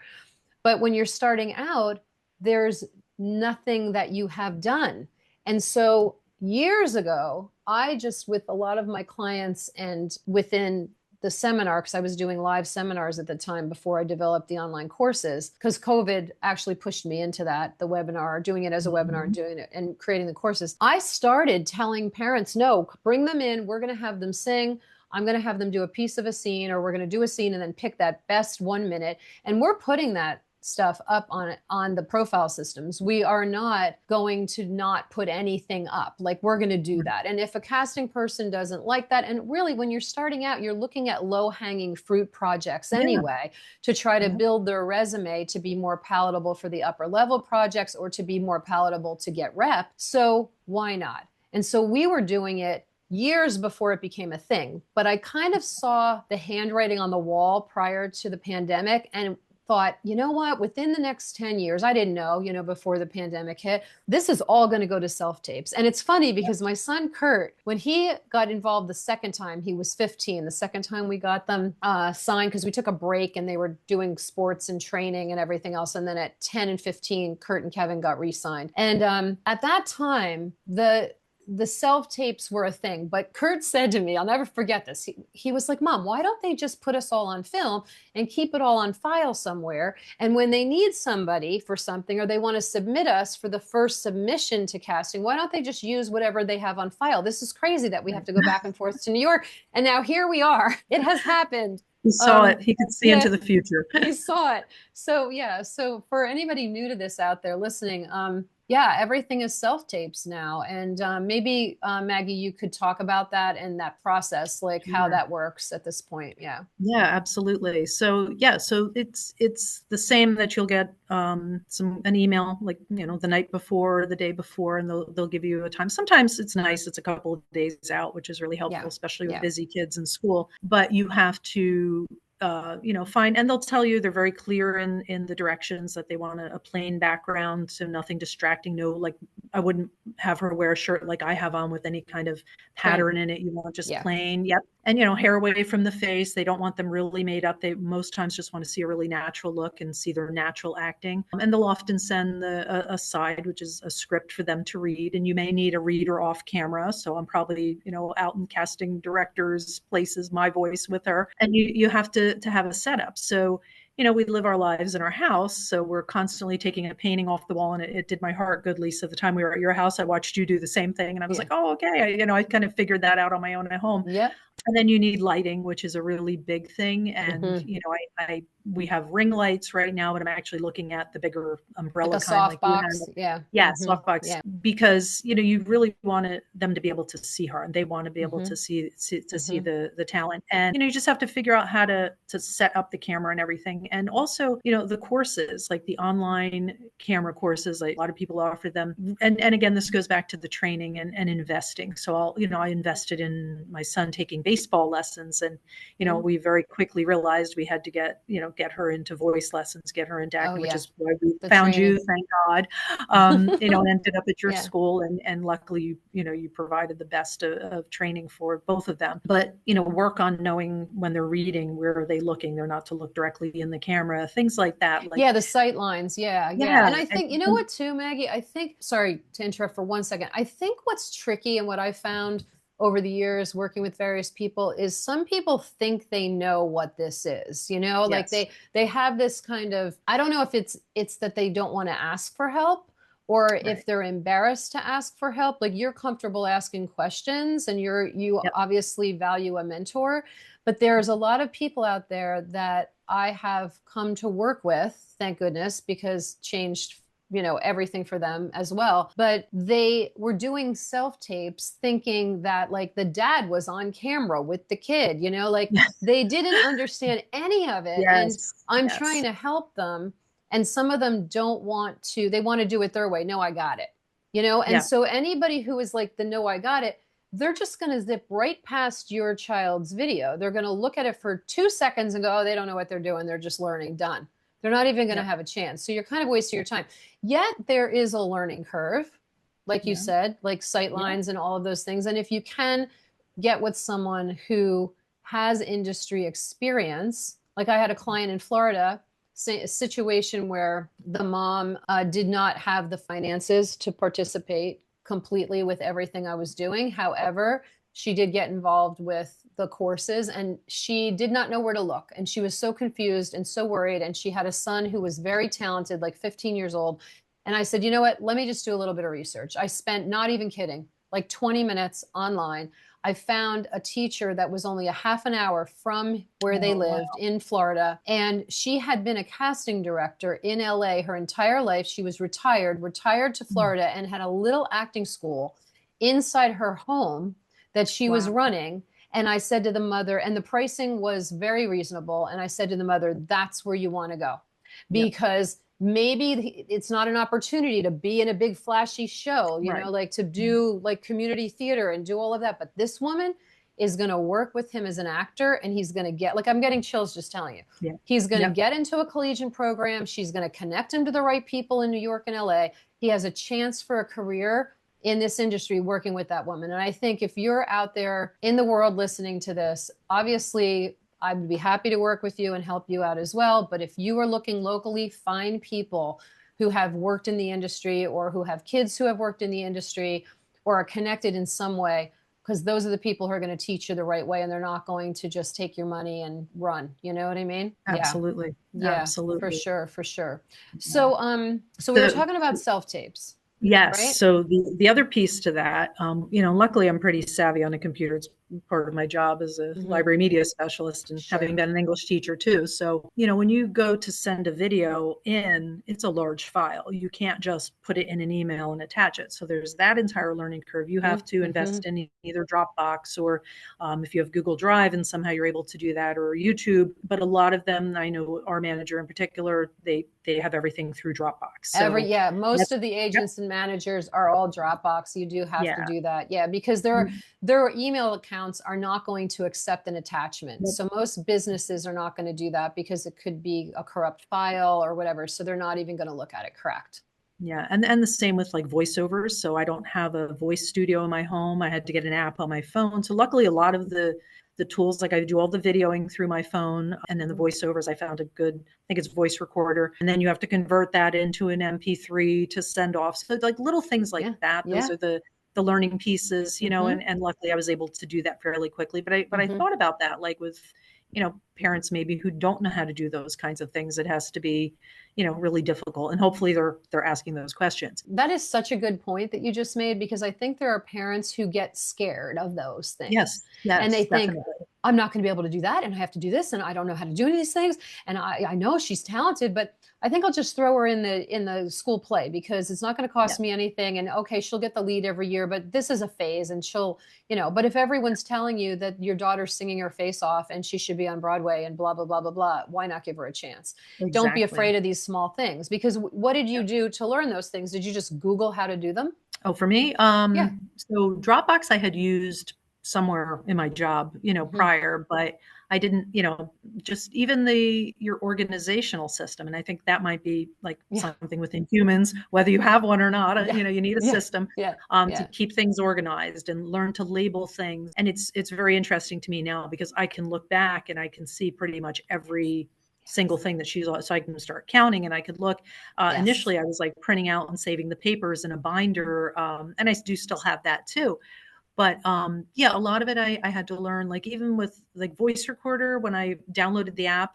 But when you're starting out, there's nothing that you have done. And so years ago, I just, with a lot of my clients and within the seminar, because I was doing live seminars at the time before I developed the online courses, because COVID actually pushed me into that, the webinar, doing it as a webinar, doing it and creating the courses. I started telling parents, no, bring them in. We're going to have them sing. I'm going to have them do a piece of a scene, or we're going to do a scene and then pick that best 1 minute. And we're putting that stuff up on the profile systems. We are not going to not put anything up. Like, we're going to do that. And if a casting person doesn't like that, and really when you're starting out, you're looking at low-hanging fruit projects anyway, to try to build their resume to be more palatable for the upper level projects or to be more palatable to get rep. So why not? And so we were doing it years before it became a thing, but I kind of saw the handwriting on the wall prior to the pandemic and thought, you know what, within the next 10 years, I didn't know, before the pandemic hit, this is all going to go to self-tapes. And it's funny because my son, Kurt, when he got involved the second time, he was 15. The second time we got them signed, because we took a break and they were doing sports and training and everything else. And then at 10 and 15, Kurt and Kevin got re-signed. And at that time, the self-tapes were a thing, but Kurt said to me, I'll never forget this. He was like, Mom, why don't they just put us all on film and keep it all on file somewhere? And when they need somebody for something, or they want to submit us for the first submission to casting, why don't they just use whatever they have on file? This is crazy that we have to go back and forth to New York. And now here we are. It has happened. He saw it. He could see into the future. He saw it. So yeah. So for anybody new to this out there listening, yeah, everything is self-tapes now. And maybe, Maggie, you could talk about that and that process, like how that works at this point. Yeah. Yeah, absolutely. So yeah, so it's the same that you'll get an email like, the night before or the day before, and they'll give you a time. Sometimes it's nice. It's a couple of days out, which is really helpful, especially with busy kids in school. But you have to find, and they'll tell you, they're very clear in the directions that they want a plain background, so nothing distracting. No, like, I wouldn't have her wear a shirt like I have on with any kind of pattern in it. You want just plain. Yep. And, hair away from the face. They don't want them really made up. They most times just want to see a really natural look and see their natural acting. And they'll often send a side, which is a script for them to read. And you may need a reader off camera. So I'm probably, out in casting directors' places, my voice with her. And you have to have a setup. So, we live our lives in our house. So we're constantly taking a painting off the wall. And it did my heart good, Leesa. The time we were at your house, I watched you do the same thing. And I was like, oh, okay. I kind of figured that out on my own at home. Yeah. And then you need lighting, which is a really big thing. And, I we have ring lights right now, but I'm actually looking at the bigger Like umbrella a kind like you softbox. have. Yeah. Yeah, Hmm. softbox, Yeah. because you really want them to be able to see her, and they want to be able Hmm. to see Hmm. the talent. And you just have to figure out how to set up the camera and everything. And also, the courses, like the online camera courses, like a lot of people offer them. And again, this goes back to the training and investing. So I invested in my son taking baseball lessons, and we very quickly realized we had to get her into voice lessons, get her into Oh acting, which yeah. is why we The found you, training. thank God. And ended up at your Yeah. school, and luckily, you provided the best of training for both of them. But, work on knowing when they're reading, where are they looking? They're not to look directly in the camera, things like that. Like, Yeah, the sight lines. Yeah, yeah. yeah. And I think, you know what, too, Maggie? I think, sorry to interrupt for 1 second. I think what's tricky and what I found over the years working with various people is some people think they know what this is, like Yes. they have this kind of, I don't know if it's that they don't want to ask for help or Right. if they're embarrassed to ask for help. Like you're comfortable asking questions and you Yep. obviously value a mentor, but there's a lot of people out there that I have come to work with, thank goodness, because changed everything for them as well. But they were doing self tapes thinking that like the dad was on camera with the kid, like they didn't understand any of it. And Yes. I'm trying Yes. to help them. And some of them don't want to, they want to do it their way. No, I got it. And Yeah. so anybody who is like the no, I got it, they're just going to zip right past your child's video. They're going to look at it for 2 seconds and go, oh, they don't know what they're doing. They're just learning. Done. They're not even going to Yep. have a chance. So you're kind of wasting your time. Yet there is a learning curve, like you Yeah. said, like sight Yeah. lines and all of those things. And if you can get with someone who has industry experience, like I had a client in Florida, a situation where the mom did not have the finances to participate completely with everything I was doing. However, she did get involved with the courses and she did not know where to look. And she was so confused and so worried. And she had a son who was very talented, like 15 years old. And I said, you know what? Let me just do a little bit of research. I spent, not even kidding, like 20 minutes online. I found a teacher that was only a half an hour from where they Oh, lived wow. in Florida. And she had been a casting director in LA her entire life. She was retired to Florida and had a little acting school inside her home that she was Wow. running. And I said to the mother, and the pricing was very reasonable. And I said to the mother, that's where you want to go Yep. because maybe it's not an opportunity to be in a big flashy show, Right. like to do like community theater and do all of that. But this woman is going to work with him as an actor and he's going to get, like, I'm getting chills just telling you. Yeah. He's going to Yep. get into a collegiate program. She's going to connect him to the right people in New York and LA. He has a chance for a career in this industry working with that woman. And I think if you're out there in the world listening to this, obviously I would be happy to work with you and help you out as well. But if you are looking locally, find people who have worked in the industry or who have kids who have worked in the industry or are connected in some way, because those are the people who are going to teach you the right way and they're not going to just take your money and run. You know what I mean? Yeah. Absolutely. Yeah, for Absolutely. sure, for sure. Yeah. So we were So, talking about self-tapes, yes. right? So the other piece to that, luckily I'm pretty savvy on a computer. It's part of my job as a Mm-hmm. library media specialist and Sure. having been an English teacher too. So, when you go to send a video in, it's a large file. You can't just put it in an email and attach it. So there's that entire learning curve. You have to Mm-hmm. invest in either Dropbox or if you have Google Drive and somehow you're able to do that, or YouTube. But a lot of them, I know our manager in particular, they have everything through Dropbox. So Yeah, most that's, of the yep. agents and managers are all Dropbox. You do have to Yeah. do that. Yeah, because their email accounts are not going to accept an attachment. Yep. So most businesses are not going to do that because it could be a corrupt file or whatever. So they're not even going to look at it, correct? Yeah, and the same with like voiceovers. So I don't have a voice studio in my home. I had to get an app on my phone. So luckily, a lot of the tools, like I do all the videoing through my phone, and then the voiceovers, I found a good, I think it's voice recorder, and then you have to convert that into an MP3 to send off. So like little things like Yeah, that. Those yeah. are the learning pieces, Mm-hmm. and luckily I was able to do that fairly quickly. But I Mm-hmm. thought about that, like with parents maybe who don't know how to do those kinds of things, it has to be, really difficult. And hopefully they're asking those questions. That is such a good point that you just made, because I think there are parents who get scared of those things. Yes, And they yes, think, definitely. I'm not going to be able to do that. And I have to do this. And I don't know how to do any of these things. And I know she's talented, but I think I'll just throw her in the school play because it's not going to Yeah, cost me anything. And okay, she'll get the lead every year, but this is a phase and but if everyone's telling you that your daughter's singing her face off and she should be on Broadway and blah, blah, blah, blah, blah, why not give her a chance? Don't be exactly. afraid of these small things, because what did you Yeah. do to learn those things? Did you just Google how to do them? Oh, for me, Yeah. so Dropbox I had used somewhere in my job, Hmm. prior, but I didn't, just even your organizational system. And I think that might be like Yeah. something within humans, whether you have one or not, Yeah. you need a Yeah. system, Yeah. to Yeah. keep things organized and learn to label things. And it's very interesting to me now because I can look back and I can see pretty much every single thing that she's on. So I can start counting and I could look. Yes. Initially, I was like printing out and saving the papers in a binder, and I do still have that too. But yeah, a lot of it I had to learn. Like even with like voice recorder, when I downloaded the app,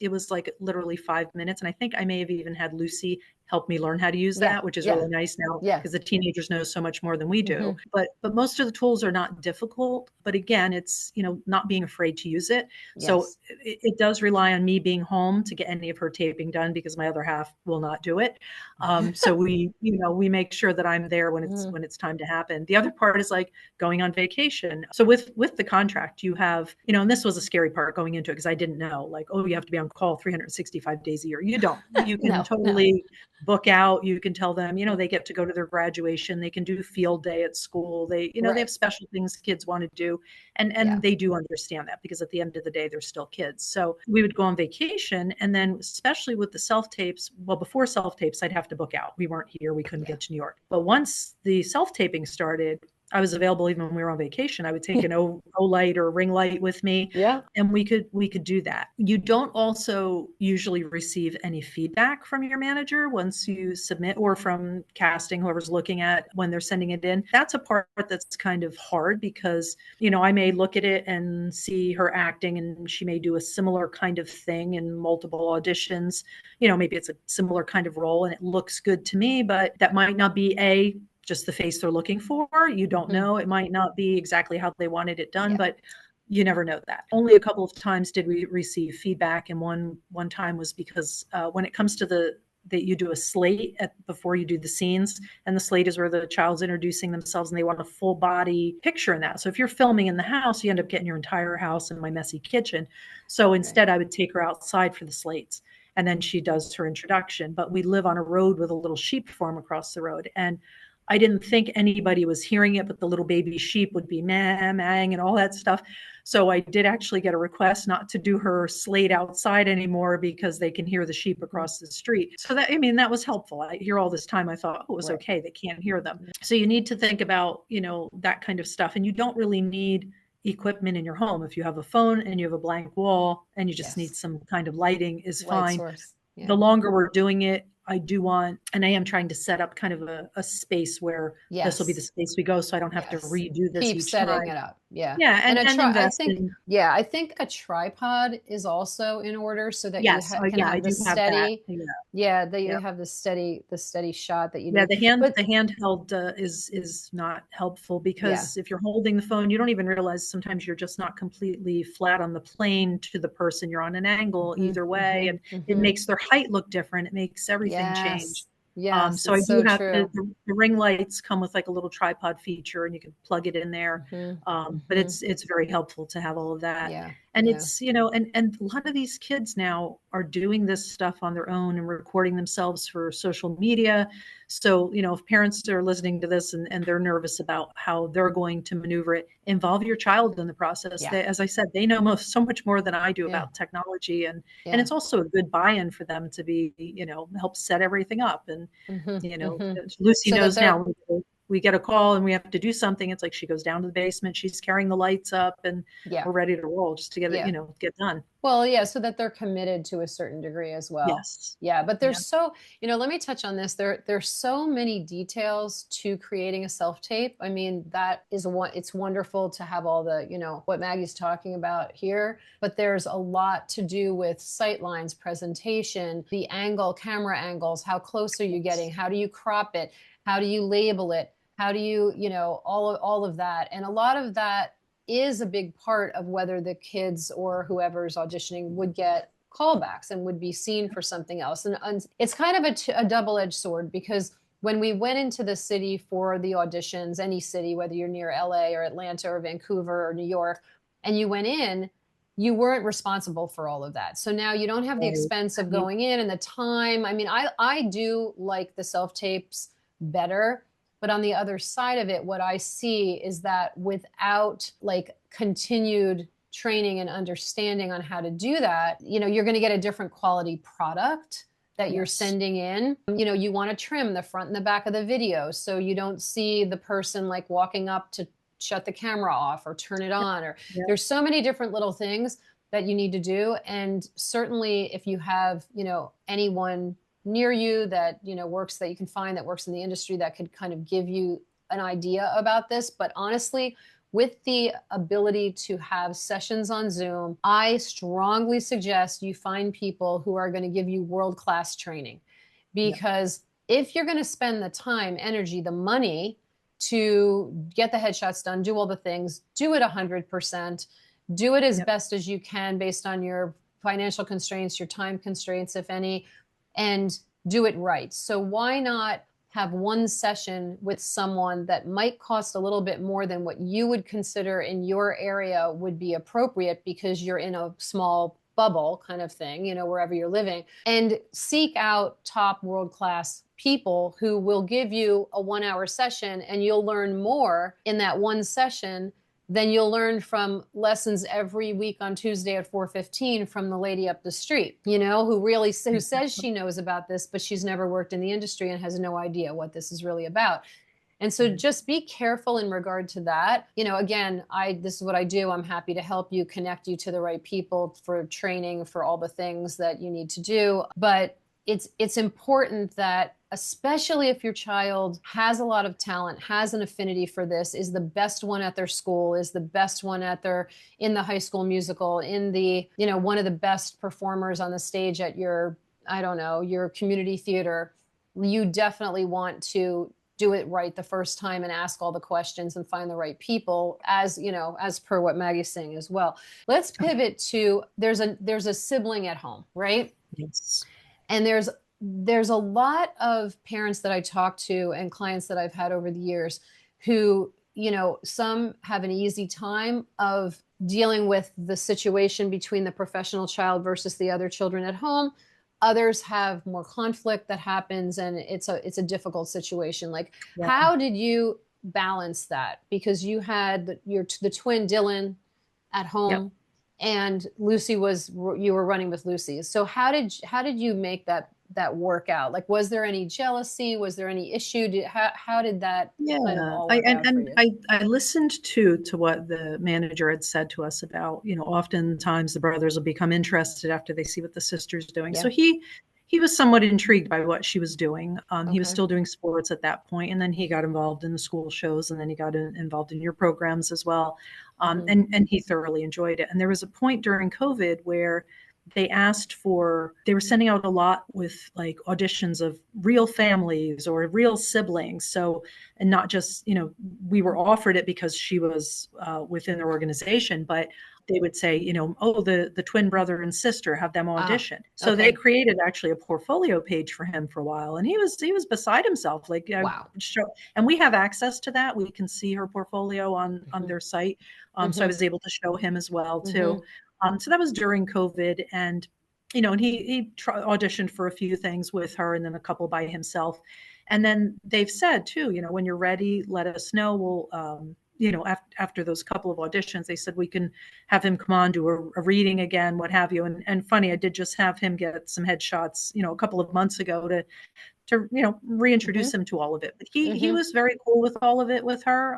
it was like literally 5 minutes, and I think I may have even had Lucy help me learn how to use Yeah. that, which is Yeah. really nice now Yeah. because the teenagers know so much more than we do. Hmm. But most of the tools are not difficult. But again, it's not being afraid to use it. So Yes. it does rely on me being home to get any of her taping done because my other half will not do it. So we make sure that I'm there when it's Mhm. when it's time to happen. The other part is like going on vacation. So with the contract, you have, and this was a scary part going into it because I didn't know, like, oh, you have to be on call 365 days a year. You don't. You can No, no. totally book out. You can tell them, they get to go to their graduation. They can do field day at school. They have Right. special things kids want to do. Yeah. And they do understand that because at the end of the day, they're still kids. So we would go on vacation. And then especially with the self tapes, well, before self tapes, I'd have to book out. We weren't here. We couldn't Yeah. get to New York. But once the self taping started, I was available even when we were on vacation. I would take an O light or a ring light with me, Yeah. and we could do that. You don't also usually receive any feedback from your manager once you submit, or from casting, whoever's looking at when they're sending it in. That's a part that's kind of hard because I may look at it and see her acting, and she may do a similar kind of thing in multiple auditions. Maybe it's a similar kind of role and it looks good to me, but that might not be just the face they're looking for. You don't Hmm. know. It might not be exactly how they wanted it done, Yeah. but you never know that. Only a couple of times did we receive feedback, and one time was because when it comes to that you do a slate before you do the scenes, and the slate is where the child's introducing themselves and they want a full body picture in that. So if you're filming in the house, you end up getting your entire house in my messy kitchen. So Right. instead I would take her outside for the slates, and then she does her introduction. But we live on a road with a little sheep farm across the road, and I didn't think anybody was hearing it, but the little baby sheep would be meh, mang, and all that stuff. So I did actually get a request not to do her slate outside anymore because they can hear the sheep Mhm. across the street. So that was helpful. I hear all this time, I thought, oh, it was Right. okay. They can't hear them. So you need to think about, that kind of stuff. And you don't really need equipment in your home. If you have a phone and you have a blank wall and you just need Yes. some kind of lighting is Light fine. source. The Yeah. longer we're doing it, I do want, and I am trying to set up kind of a space where this will be the Yes. space we go, so I don't have to Yes. redo this Keep each setting time. it up. Yeah. Yeah, And and I invest think, in. yeah, I think a tripod is also in order so that you Yes, can yeah, I have the do have that. steady, Yeah, yeah, that yeah. you have the steady shot that you Yeah, need. the But handheld is not helpful yeah. because if you're holding the phone, you don't even realize sometimes you're just not completely flat on the plane to the person. You're on an angle Hmm. either way, Hmm. and it Hmm. makes their height look different. It makes everything change. Yes. Yes. So I It's do so have true. the ring lights come with like a little tripod feature, and you can plug it in there. Hmm. But Hmm. it's very helpful to have all of that. Yeah. And Yeah. it's, and a lot of these kids now are doing this stuff on their own and recording themselves for social media. So, if parents are listening to this and they're nervous about how they're going to maneuver it, involve your child in the process. Yeah. As I said, they know so much more than I do Yeah. about technology. And Yeah. it's also a good buy-in for them to be, help set everything up. And, Hmm. Hmm. Lucy So that knows they're now. we get a call and we have to do something, it's like she goes down to the basement, she's carrying the lights up, and Yeah. we're ready to roll just to get it, Yeah. get done. Well, yeah, so that they're committed to a certain degree as well. Yes. Yeah, but Yeah. there's so, let me touch on this. There's so many details to creating a self-tape. I mean, that is one, it's wonderful to have all the, what Maggie's talking about here, but there's a lot to do with sight lines, presentation, the angle, camera angles, how close are you getting? How do you crop it? How do you label it? How do you, all of that. And a lot of that is a big part of whether the kids or whoever's auditioning would get callbacks and would be seen for something else. And it's kind of a double-edged sword, because when we went into the city for the auditions, any city, whether you're near LA or Atlanta or Vancouver or New York, and you went in, you weren't responsible for all of that. So now you don't have the Right. expense of going in and the time. I mean, I do like the self-tapes better. But on the other side of it, what I see is that without like continued training and understanding on how to do that, you're going to get a different quality product that you're Yes. sending in. You want to trim the front and the back of the video so you don't see the person like walking up to shut the camera off or turn it on, or there's so many different little things that you need to do. And certainly if you have, anyone near you that works, that you can find, that works in the industry, that could kind of give you an idea about this. But honestly, with the ability to have sessions on Zoom, I strongly suggest you find people who are going to give you world-class training, because if you're going to spend the time, energy, the money to get the headshots done, do all the things, do it 100%, do it as best as you can based on your financial constraints, your time constraints, if any, and do it right. So why not have one session with someone that might cost a little bit more than what you would consider in your area would be appropriate, because you're in a small bubble kind of thing, wherever you're living, and seek out top world-class people who will give you a 1-hour session, and you'll learn more in that one session than you'll learn from lessons every week on Tuesday at 4:15 from the lady up the street, who says she knows about this, but she's never worked in the industry and has no idea what this is really about. And so just be careful in regard to that. Again, this is what I do. I'm happy to help you, connect you to the right people for training, for all the things that you need to do. But it's important that, especially if your child has a lot of talent, has an affinity for this, is the best one at their school, is the best one in the high school musical, in the, one of the best performers on the stage at your, I don't know, your community theater, you definitely want to do it right the first time and ask all the questions and find the right people, as per what Maggie's saying as well. Let's pivot to, there's a sibling at home, right? Yes. And there's a lot of parents that I talk to and clients that I've had over the years who, some have an easy time of dealing with the situation between the professional child versus the other children at home. Others have more conflict that happens, and it's a difficult situation. Like, how did you balance that? Because you had the twin Dylan at home, and Lucy you were running with Lucy. So how did you make that work out? Like, was there any jealousy? Was there any issue? How did that kind of all work out for you? I listened to what the manager had said to us about, oftentimes the brothers will become interested after they see what the sister's doing. So he was somewhat intrigued by what she was doing. He was still doing sports at that point, and then he got involved in the school shows, and then he got involved in your programs as well. And he thoroughly enjoyed it. And there was a point during COVID where they were sending out a lot with like auditions of real families or real siblings. So, and not just, we were offered it because she was within their organization, but they would say, oh, the twin brother and sister, have them audition. So they created actually a portfolio page for him for a while. And he was beside himself. Like, wow. And we have access to that. We can see her portfolio on their site. So I was able to show him as well too. So that was during COVID, and and he auditioned for a few things with her, and then a couple by himself. And then they've said too, when you're ready, let us know. We'll, after those couple of auditions, they said we can have him come on, do a reading again, what have you. And funny, I did just have him get some headshots, a couple of months ago reintroduce him to all of it. But he was very cool with all of it with her.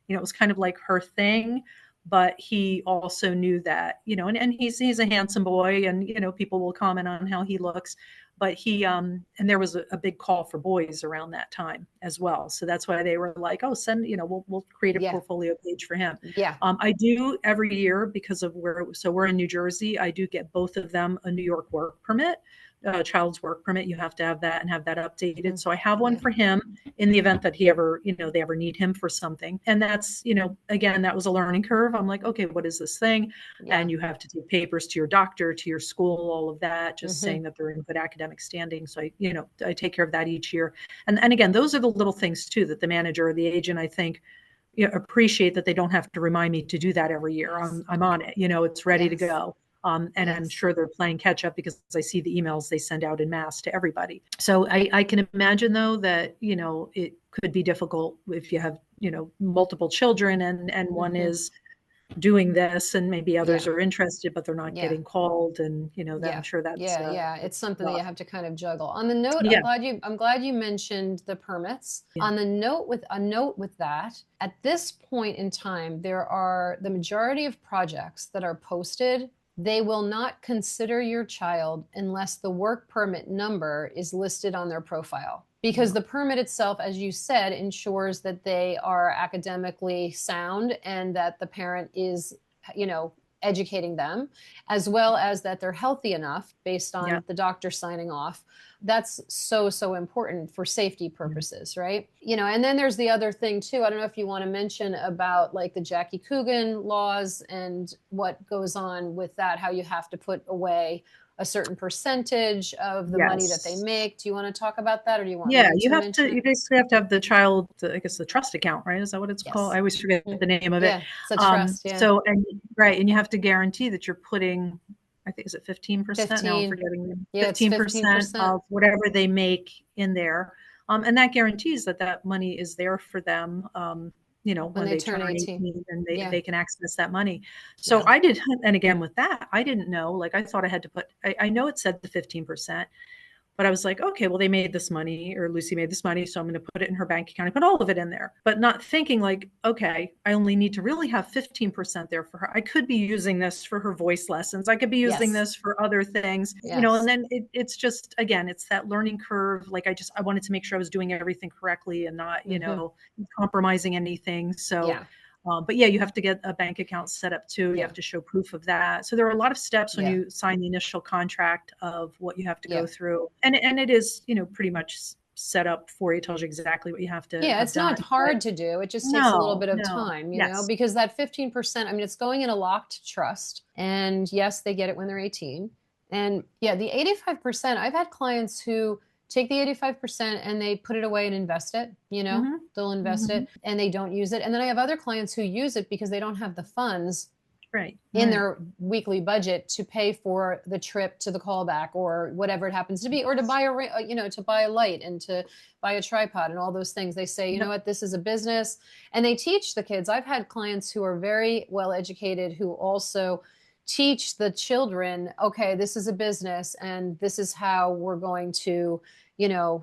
It was kind of like her thing, but he also knew that, and he's a handsome boy, and, people will comment on how he looks, but and there was a big call for boys around that time as well. So that's why they were like, oh, send, we'll create a portfolio page for him. Yeah. I do every year because of so we're in New Jersey. I do get both of them a New York work permit. Child's work permit. You have to have that and have that updated. So I have one for him in the event that they ever need him for something. And that's, again, that was a learning curve. I'm like, okay, what is this thing? Yeah. And you have to take papers to your doctor, to your school, all of that, just saying that they're in good academic standing. So I take care of that each year. And again, those are the little things too, that the manager or the agent, I think, appreciate, that they don't have to remind me to do that every year. I'm on it, it's ready to go. And I'm sure they're playing catch up because I see the emails they send out in mass to everybody. So I can imagine, though, that, it could be difficult if you have, multiple children and one is doing this and maybe others are interested, but they're not getting called. And, I'm sure that's. It's something that you have to kind of juggle. On the note, I'm glad you mentioned the permits. On the note with that, at this point in time, there are the majority of projects that are posted. They will not consider your child unless the work permit number is listed on their profile. Because the permit itself, as you said, ensures that they are academically sound and that the parent is, educating them, as well as that they're healthy enough based on the doctor signing off. That's so important for safety purposes, right? And then there's the other thing too. I don't know if you want to mention about like the Jackie Coogan laws and what goes on with that, how you have to put away a certain percentage of the money that they make. Do you want to talk about that, or do you want me to mention it? You basically have to have the child, I guess, the trust account, right? Is that what it's called? I always forget the name of it. It's a trust, So, and you have to guarantee that you're putting, I think, is it 15%? No, I'm forgetting. 15% of whatever they make in there. And that guarantees that money is there for them, when they turn 18 and they can access that money. So I did, and again, with that, I didn't know, like, I thought I had to put, I know it said the 15%, but I was like, okay, well, they made this money, or Lucy made this money, so I'm going to put it in her bank account. I put all of it in there, but not thinking like, okay, I only need to really have 15% there for her. I could be using this for her voice lessons. I could be using this for other things, and then it's just, again, it's that learning curve. Like, I wanted to make sure I was doing everything correctly and not, compromising anything. So but you have to get a bank account set up too. You have to show proof of that. So there are a lot of steps when you sign the initial contract of what you have to go through. And it is, pretty much set up for you, tells you exactly what you have to it's not hard to do. It just takes a little bit of time, you know, because that 15%, I mean, it's going in a locked trust. And yes, they get it when they're 18. And the 85%, I've had clients who take the 85% and they put it away and invest it, they'll invest it and they don't use it. And then I have other clients who use it because they don't have the funds in their weekly budget to pay for the trip to the callback or whatever it happens to be, or to buy to buy a light and to buy a tripod and all those things. They say, you know what, this is a business. And they teach the kids. I've had clients who are very well educated who also teach the children, okay, this is a business and this is how we're going to,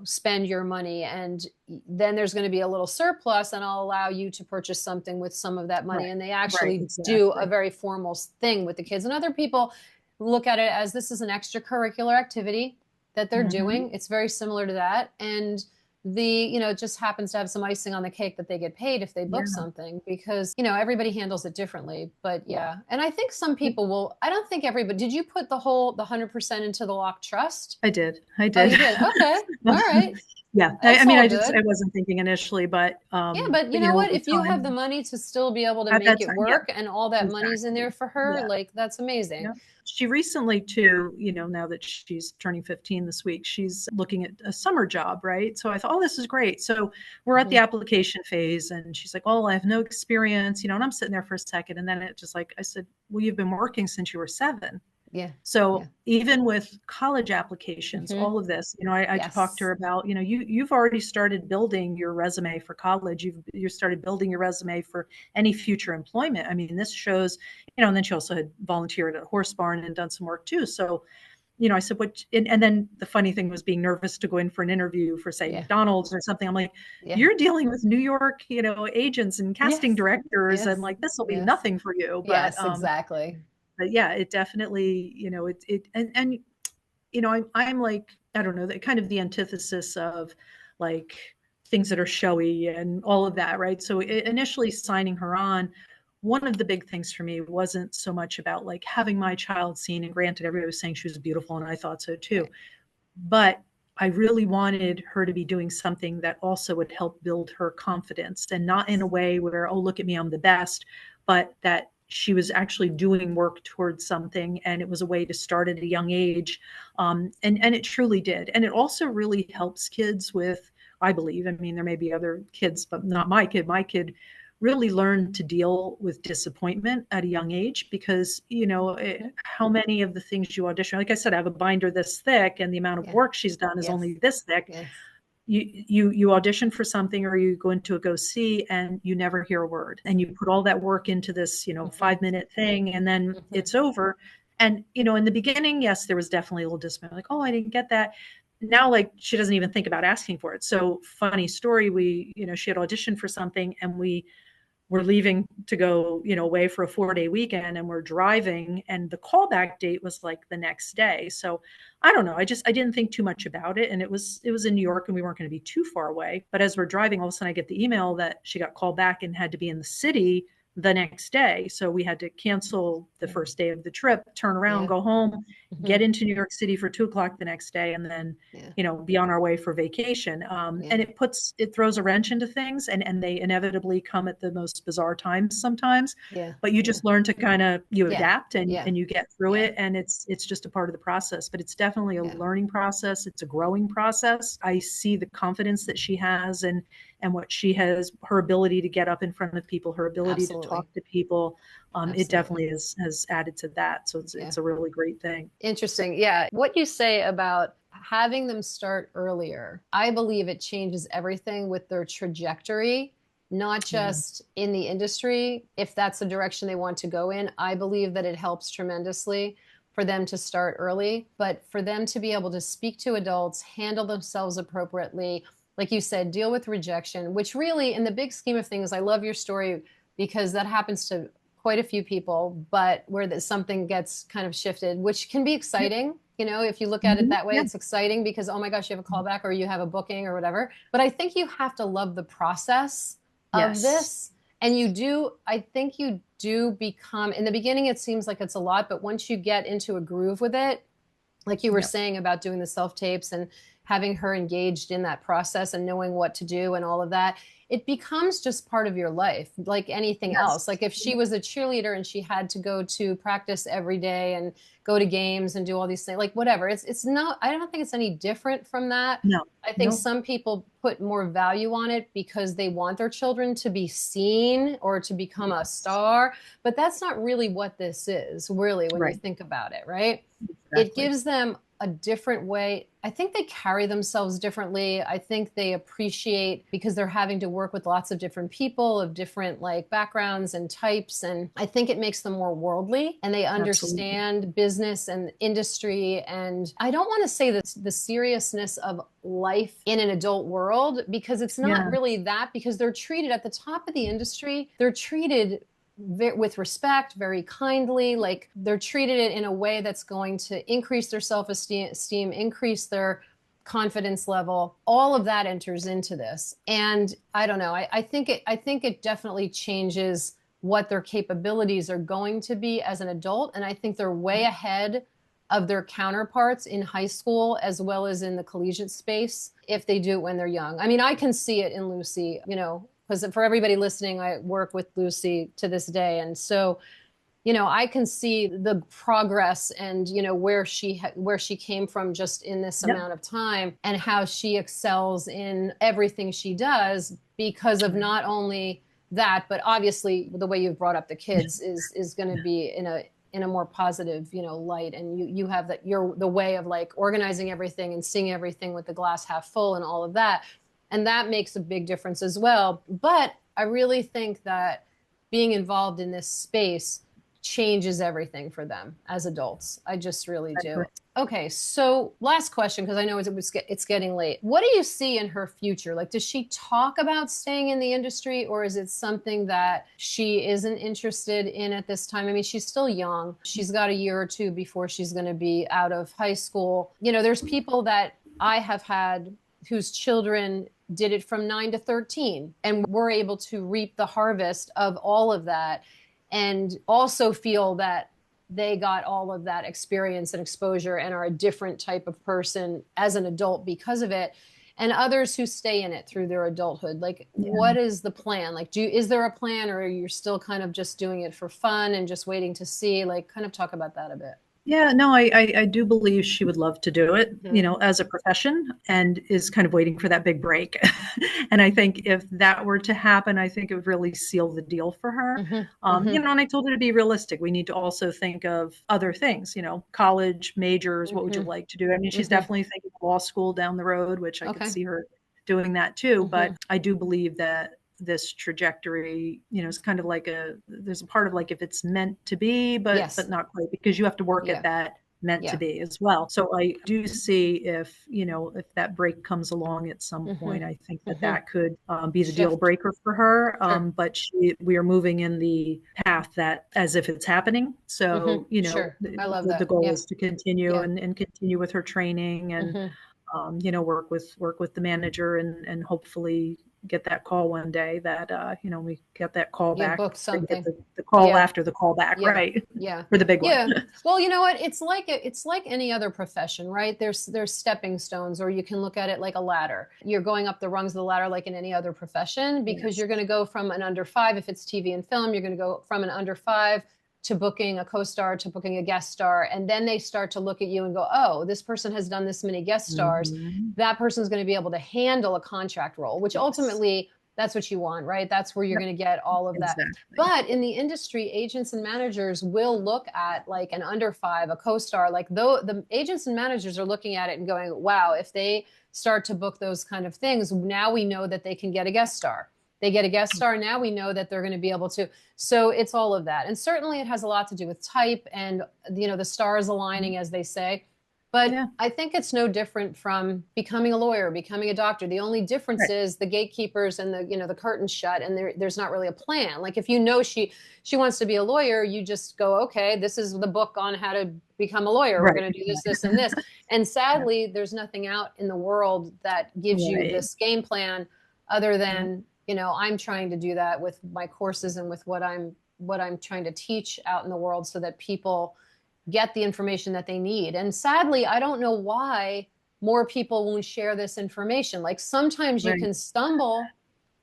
spend your money. And then there's going to be a little surplus and I'll allow you to purchase something with some of that money. And they actually do a very formal thing with the kids. And other people look at it as this is an extracurricular activity that they're doing. It's very similar to that. And it just happens to have some icing on the cake that they get paid if they book something, because, everybody handles it differently. But and I think some people I don't think everybody, did you put the 100% into the locked trust? I did. Oh, you did? Okay. All right. I mean, I wasn't thinking initially, but but you know what? If you have the money to still be able to make it work and all that money's in there for her, like, that's amazing. She recently too, now that she's turning 15 this week, she's looking at a summer job, right? So I thought, oh, this is great. So we're at the application phase and she's like, oh, I have no experience, and I'm sitting there for a second. And then it just like, I said, well, you've been working since you were 7. So even with college applications, all of this, I talked to her about, you've already started building your resume for college. You started building your resume for any future employment. I mean, this shows, and then she also had volunteered at a horse barn and done some work too. So, I said, and then the funny thing was being nervous to go in for an interview for, say, Yeah. McDonald's or something. I'm like, Yeah. you're dealing with New York, agents and casting Yes. directors, and Yes. like, this will be Yes. nothing for you. Yes, exactly. But yeah, it definitely, and I'm like, I don't know, that kind of the antithesis of like things that are showy and all of that, right? So initially signing her on, one of the big things for me wasn't so much about like having my child seen, and granted, everybody was saying she was beautiful, and I thought so too. Right. But I really wanted her to be doing something that also would help build her confidence, and not in a way where, oh, look at me, I'm the best, but that she was actually doing work towards something. And it was a way to start at a young age. And it truly did. And it also really helps kids with, I believe, I mean, there may be other kids, but not my kid. My kid really learned to deal with disappointment at a young age, because how many of the things you audition, like I said, I have a binder this thick, and the amount of Yeah. work she's done is Yes. only this thick. Yes. You audition for something, or you go into a go see, and you never hear a word, and you put all that work into this Hmm. 5-minute thing, and then Hmm. it's over. And in the beginning, yes, there was definitely a little disappointment, like, oh, I didn't get that. Now, like, she doesn't even think about asking for it. So funny story, she had auditioned for something, and we're leaving to go, away for a 4-day weekend, and we're driving, and the callback date was like the next day. So I don't know. I didn't think too much about it. And it was in New York, and we weren't going to be too far away. But as we're driving, all of a sudden I get the email that she got called back and had to be in the city the next day. So we had to cancel the Yeah. first day of the trip, turn around, Yeah. go home, Hmm. get into New York City for 2 o'clock the next day, and then Yeah. be on our way for vacation. And Yeah. it throws a wrench into things, and they inevitably come at the most bizarre times sometimes. Yeah. But you Yeah. just learn to kind of, you Yeah. adapt, and Yeah. you get through Yeah. it, and it's just a part of the process. But it's definitely a Yeah. learning process. It's a growing process. I see the confidence that she has, and what she has, her ability to get up in front of people, her ability to Absolutely. talk to people. It Absolutely. definitely has added to that. So Yeah. it's a really great thing. Interesting. Yeah. What you say about having them start earlier, I believe it changes everything with their trajectory, not Yeah. just in the industry. If that's the direction they want to go in, I believe that it helps tremendously for them to start early, but for them to be able to speak to adults, handle themselves appropriately, like you said, deal with rejection, which really, in the big scheme of things, I love your story because that happens to quite a few people, but where something gets kind of shifted, which can be Yep. exciting. If you look at it Mhm. that way, Yeah. it's exciting because, oh my gosh, you have a callback or you have a booking or whatever. But I think you have to love the process of Yes. this. And I think you do become, in the beginning, it seems like it's a lot, but once you get into a groove with it, like you were Yep. saying about doing the self tapes and having her engaged in that process and knowing what to do and all of that, it becomes just part of your life, like anything else. Yes. Like if she was a cheerleader and she had to go to practice every day and go to games and do all these things, like whatever, it's not, I don't think it's any different from that. No. I think No. some people put more value on it because they want their children to be seen or to become a Yes. star, but that's not really what this is, really, when you Right. think about it, right? It Exactly. gives them a different way. I think they carry themselves differently. I think they appreciate because they're having to work with lots of different people of different like backgrounds and types. And I think it makes them more worldly and they Absolutely. understand business and industry. And I don't want to say that the seriousness of life in an adult world because it's not Yeah. really that because they're treated at the top of the industry. They're treated with respect, very kindly, like they're treated it in a way that's going to increase their self-esteem, increase their confidence level. All of that enters into this. And I don't know, I think it definitely changes what their capabilities are going to be as an adult. And I think they're way ahead of their counterparts in high school as well as in the collegiate space if they do it when they're young. I mean, I can see it in Lucy, because for everybody listening, I work with Lucy to this day. And so, I can see the progress and, where she came from just in this Yep. amount of time and how she excels in everything she does because of Right. not only that, but obviously the way you've brought up the kids is going to be in a more positive, light. And you have that, you're the way of like organizing everything and seeing everything with the glass half full and all of that. And that makes a big difference as well. But I really think that being involved in this space changes everything for them as adults. I just really do. Okay, so last question, because I know it's getting late. What do you see in her future? Like, does she talk about staying in the industry, or is it something that she isn't interested in at this time? I mean, she's still young. She's got a year or two before she's going to be out of high school. You know, there's people that I have had whose children did it from 9 to 13 and were able to reap the harvest of all of that, and also feel that they got all of that experience and exposure and are a different type of person as an adult because of it. And others who stay in it through their adulthood. Like, what is the plan? Like, is there a plan, or you're still kind of just doing it for fun and just waiting to see? Like, kind of talk about that a bit. Yeah, no, I do believe she would love to do it, you know, as a profession, and is kind of waiting for that big break. And I think if that were to happen, I think it would really seal the deal for her. You know, and I told her to be realistic. We need to also think of other things, you know, college majors. What would you like to do? I mean, she's definitely thinking law school down the road, which I could see her doing that too. But I do believe that this trajectory, you know, is kind of like there's a part of like, if it's meant to be, but not quite, because you have to work at that meant to be as well. So I do see, if, you know, if that break comes along at some point, I think that that could be the deal breaker for her. But we are moving in the path that as if it's happening. So, you know, I love that. The goal is to continue and continue with her training, and you know, work with the manager, and hopefully get that call one day that you know, we get that call back. Book something. The call after the call back, right? Yeah. For the big one. Well, you know what? It's like any other profession, right? There's stepping stones, or you can look at it like a ladder. You're going up the rungs of the ladder like in any other profession, because you're going to go from an under 5, if it's TV and film, you're going to go from an under 5 to booking a co-star, to booking a guest star. And then they start to look at you and go, oh, this person has done this many guest stars. That person's going to be able to handle a contract role, which ultimately that's what you want, right? That's where you're going to get all of that. But in the industry, agents and managers will look at like an under 5, a co-star, like though the agents and managers are looking at it and going, wow, if they start to book those kind of things, now we know that they can get a guest star. They get a guest star. Now we know that they're going to be able to. So it's all of that. And certainly it has a lot to do with type and, you know, the stars aligning, as they say. But I think it's no different from becoming a lawyer, becoming a doctor. The only difference is the gatekeepers and the, you know, the curtains shut, and there's not really a plan. Like, if you know she wants to be a lawyer, you just go, okay, this is the book on how to become a lawyer. We're going to do this, this, and this. And sadly, there's nothing out in the world that gives you this game plan other than, you know, I'm trying to do that with my courses and with what I'm trying to teach out in the world, so that people get the information that they need. And sadly, I don't know why more people won't share this information. Like, sometimes you can stumble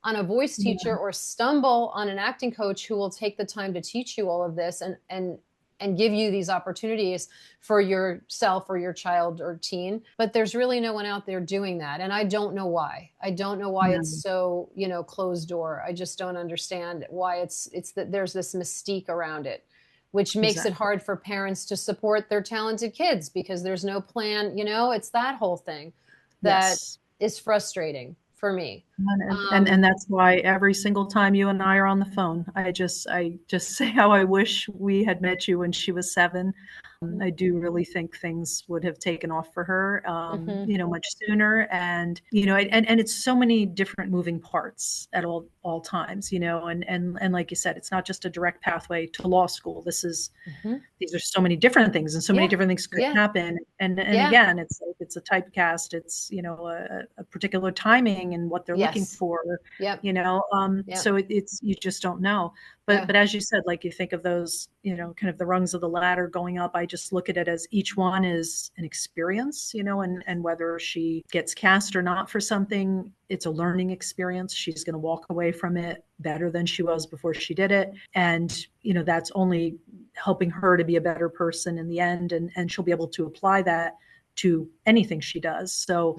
on a voice teacher or stumble on an acting coach who will take the time to teach you all of this and give you these opportunities for yourself or your child or teen. But there's really no one out there doing that. And I don't know why. I don't know why it's so, you know, closed door. I just don't understand why it's that there's this mystique around it, which makes it hard for parents to support their talented kids, because there's no plan. You know, it's that whole thing that is frustrating for me. And that's why every single time you and I are on the phone, I just say how I wish we had met you when she was 7. I do really think things would have taken off for her, you know, much sooner. And, you know, and it's so many different moving parts at all times, you know, and like you said, it's not just a direct pathway to law school. This is, these are so many different things, and so many different things could happen. And again, it's a typecast. It's, you know, a particular timing and what they're looking for, you know, so it's, you just don't know. But as you said, like, you think of those, you know, kind of the rungs of the ladder going up. I just look at it as each one is an experience, you know, and whether she gets cast or not for something, it's a learning experience. She's going to walk away from it better than she was before she did it. And, you know, that's only helping her to be a better person in the end. And she'll be able to apply that to anything she does. So,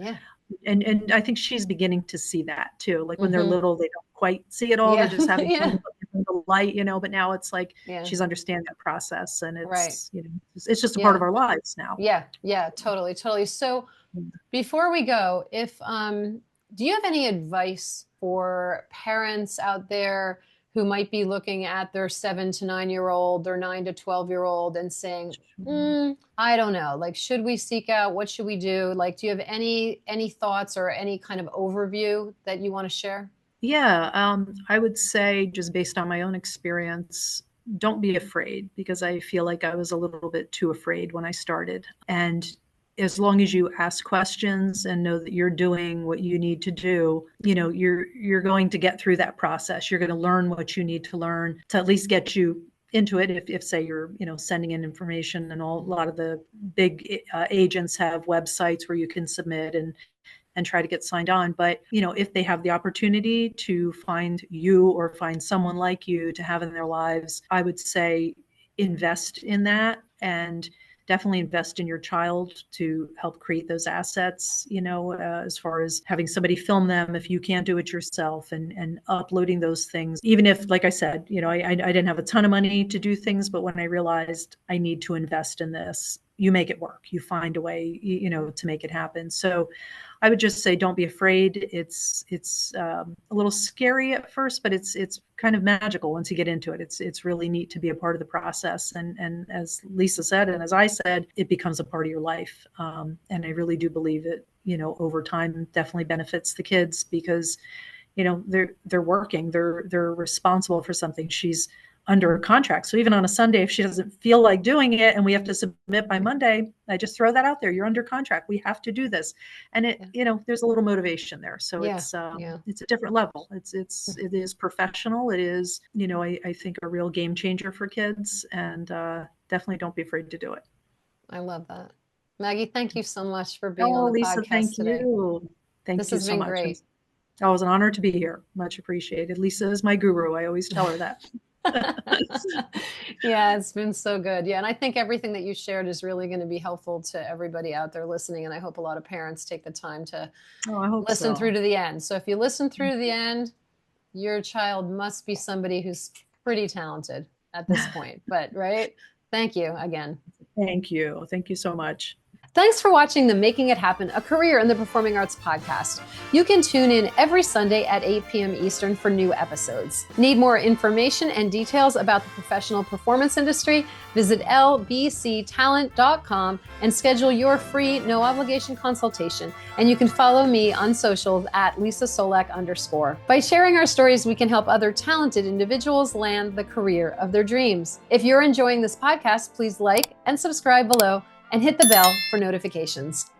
and I think she's beginning to see that too. Like, when they're little, they don't quite see it all. They're just having fun with the light, you know, but now it's like, she's understanding that process, and it's, you know, it's just a part of our lives now. Yeah, totally. So before we go, if, do you have any advice for parents out there who might be looking at their 7 to 9 year old, their 9 to 12 year old and saying, I don't know, like, should we seek out? What should we do? Like, do you have any thoughts or any kind of overview that you want to share? Yeah, I would say, just based on my own experience, don't be afraid, because I feel like I was a little bit too afraid when I started. And as long as you ask questions and know that you're doing what you need to do, you're going to get through that process. You're going to learn what you need to learn to at least get you into it. If say you're sending in information, and a lot of the big agents have websites where you can submit and try to get signed on. But, if they have the opportunity to find you or find someone like you to have in their lives, I would say invest in that, and definitely invest in your child to help create those assets, as far as having somebody film them if you can't do it yourself, and uploading those things. Even if, like I said, I didn't have a ton of money to do things, but when I realized I need to invest in this, you make it work. You find a way, to make it happen. So I would just say, don't be afraid. It's a little scary at first, but it's kind of magical once you get into it. It's really neat to be a part of the process. And as Leesa said, and as I said, it becomes a part of your life. And I really do believe it, over time definitely benefits the kids, because, they're working, they're responsible for something. She's under a contract. So even on a Sunday, if she doesn't feel like doing it and we have to submit by Monday, I just throw that out there. You're under contract. We have to do this. And there's a little motivation there. So it's a different level. It is professional. It is, I think, a real game changer for kids, and definitely don't be afraid to do it. I love that. Maggie, thank you so much for being on the Leesa, podcast today. Thank this you has so been much. Great. It was an honor to be here. Much appreciated. Leesa is my guru. I always tell her that. Yeah, it's been so good. Yeah, and I think everything that you shared is really going to be helpful to everybody out there listening. And I hope a lot of parents take the time to listen through to the end. So if you listen through to the end, your child must be somebody who's pretty talented at this point. But right? Thank you again. Thank you. Thank you so much. Thanks for watching the Making It Happen, a Career in the Performing Arts podcast. You can tune in every Sunday at 8 p.m. Eastern for new episodes. Need more information and details about the professional performance industry? Visit lbctalent.com and schedule your free, no obligation consultation. And you can follow me on socials at Leesa Csolek_. By sharing our stories, we can help other talented individuals land the career of their dreams. If you're enjoying this podcast, please like and subscribe below and hit the bell for notifications.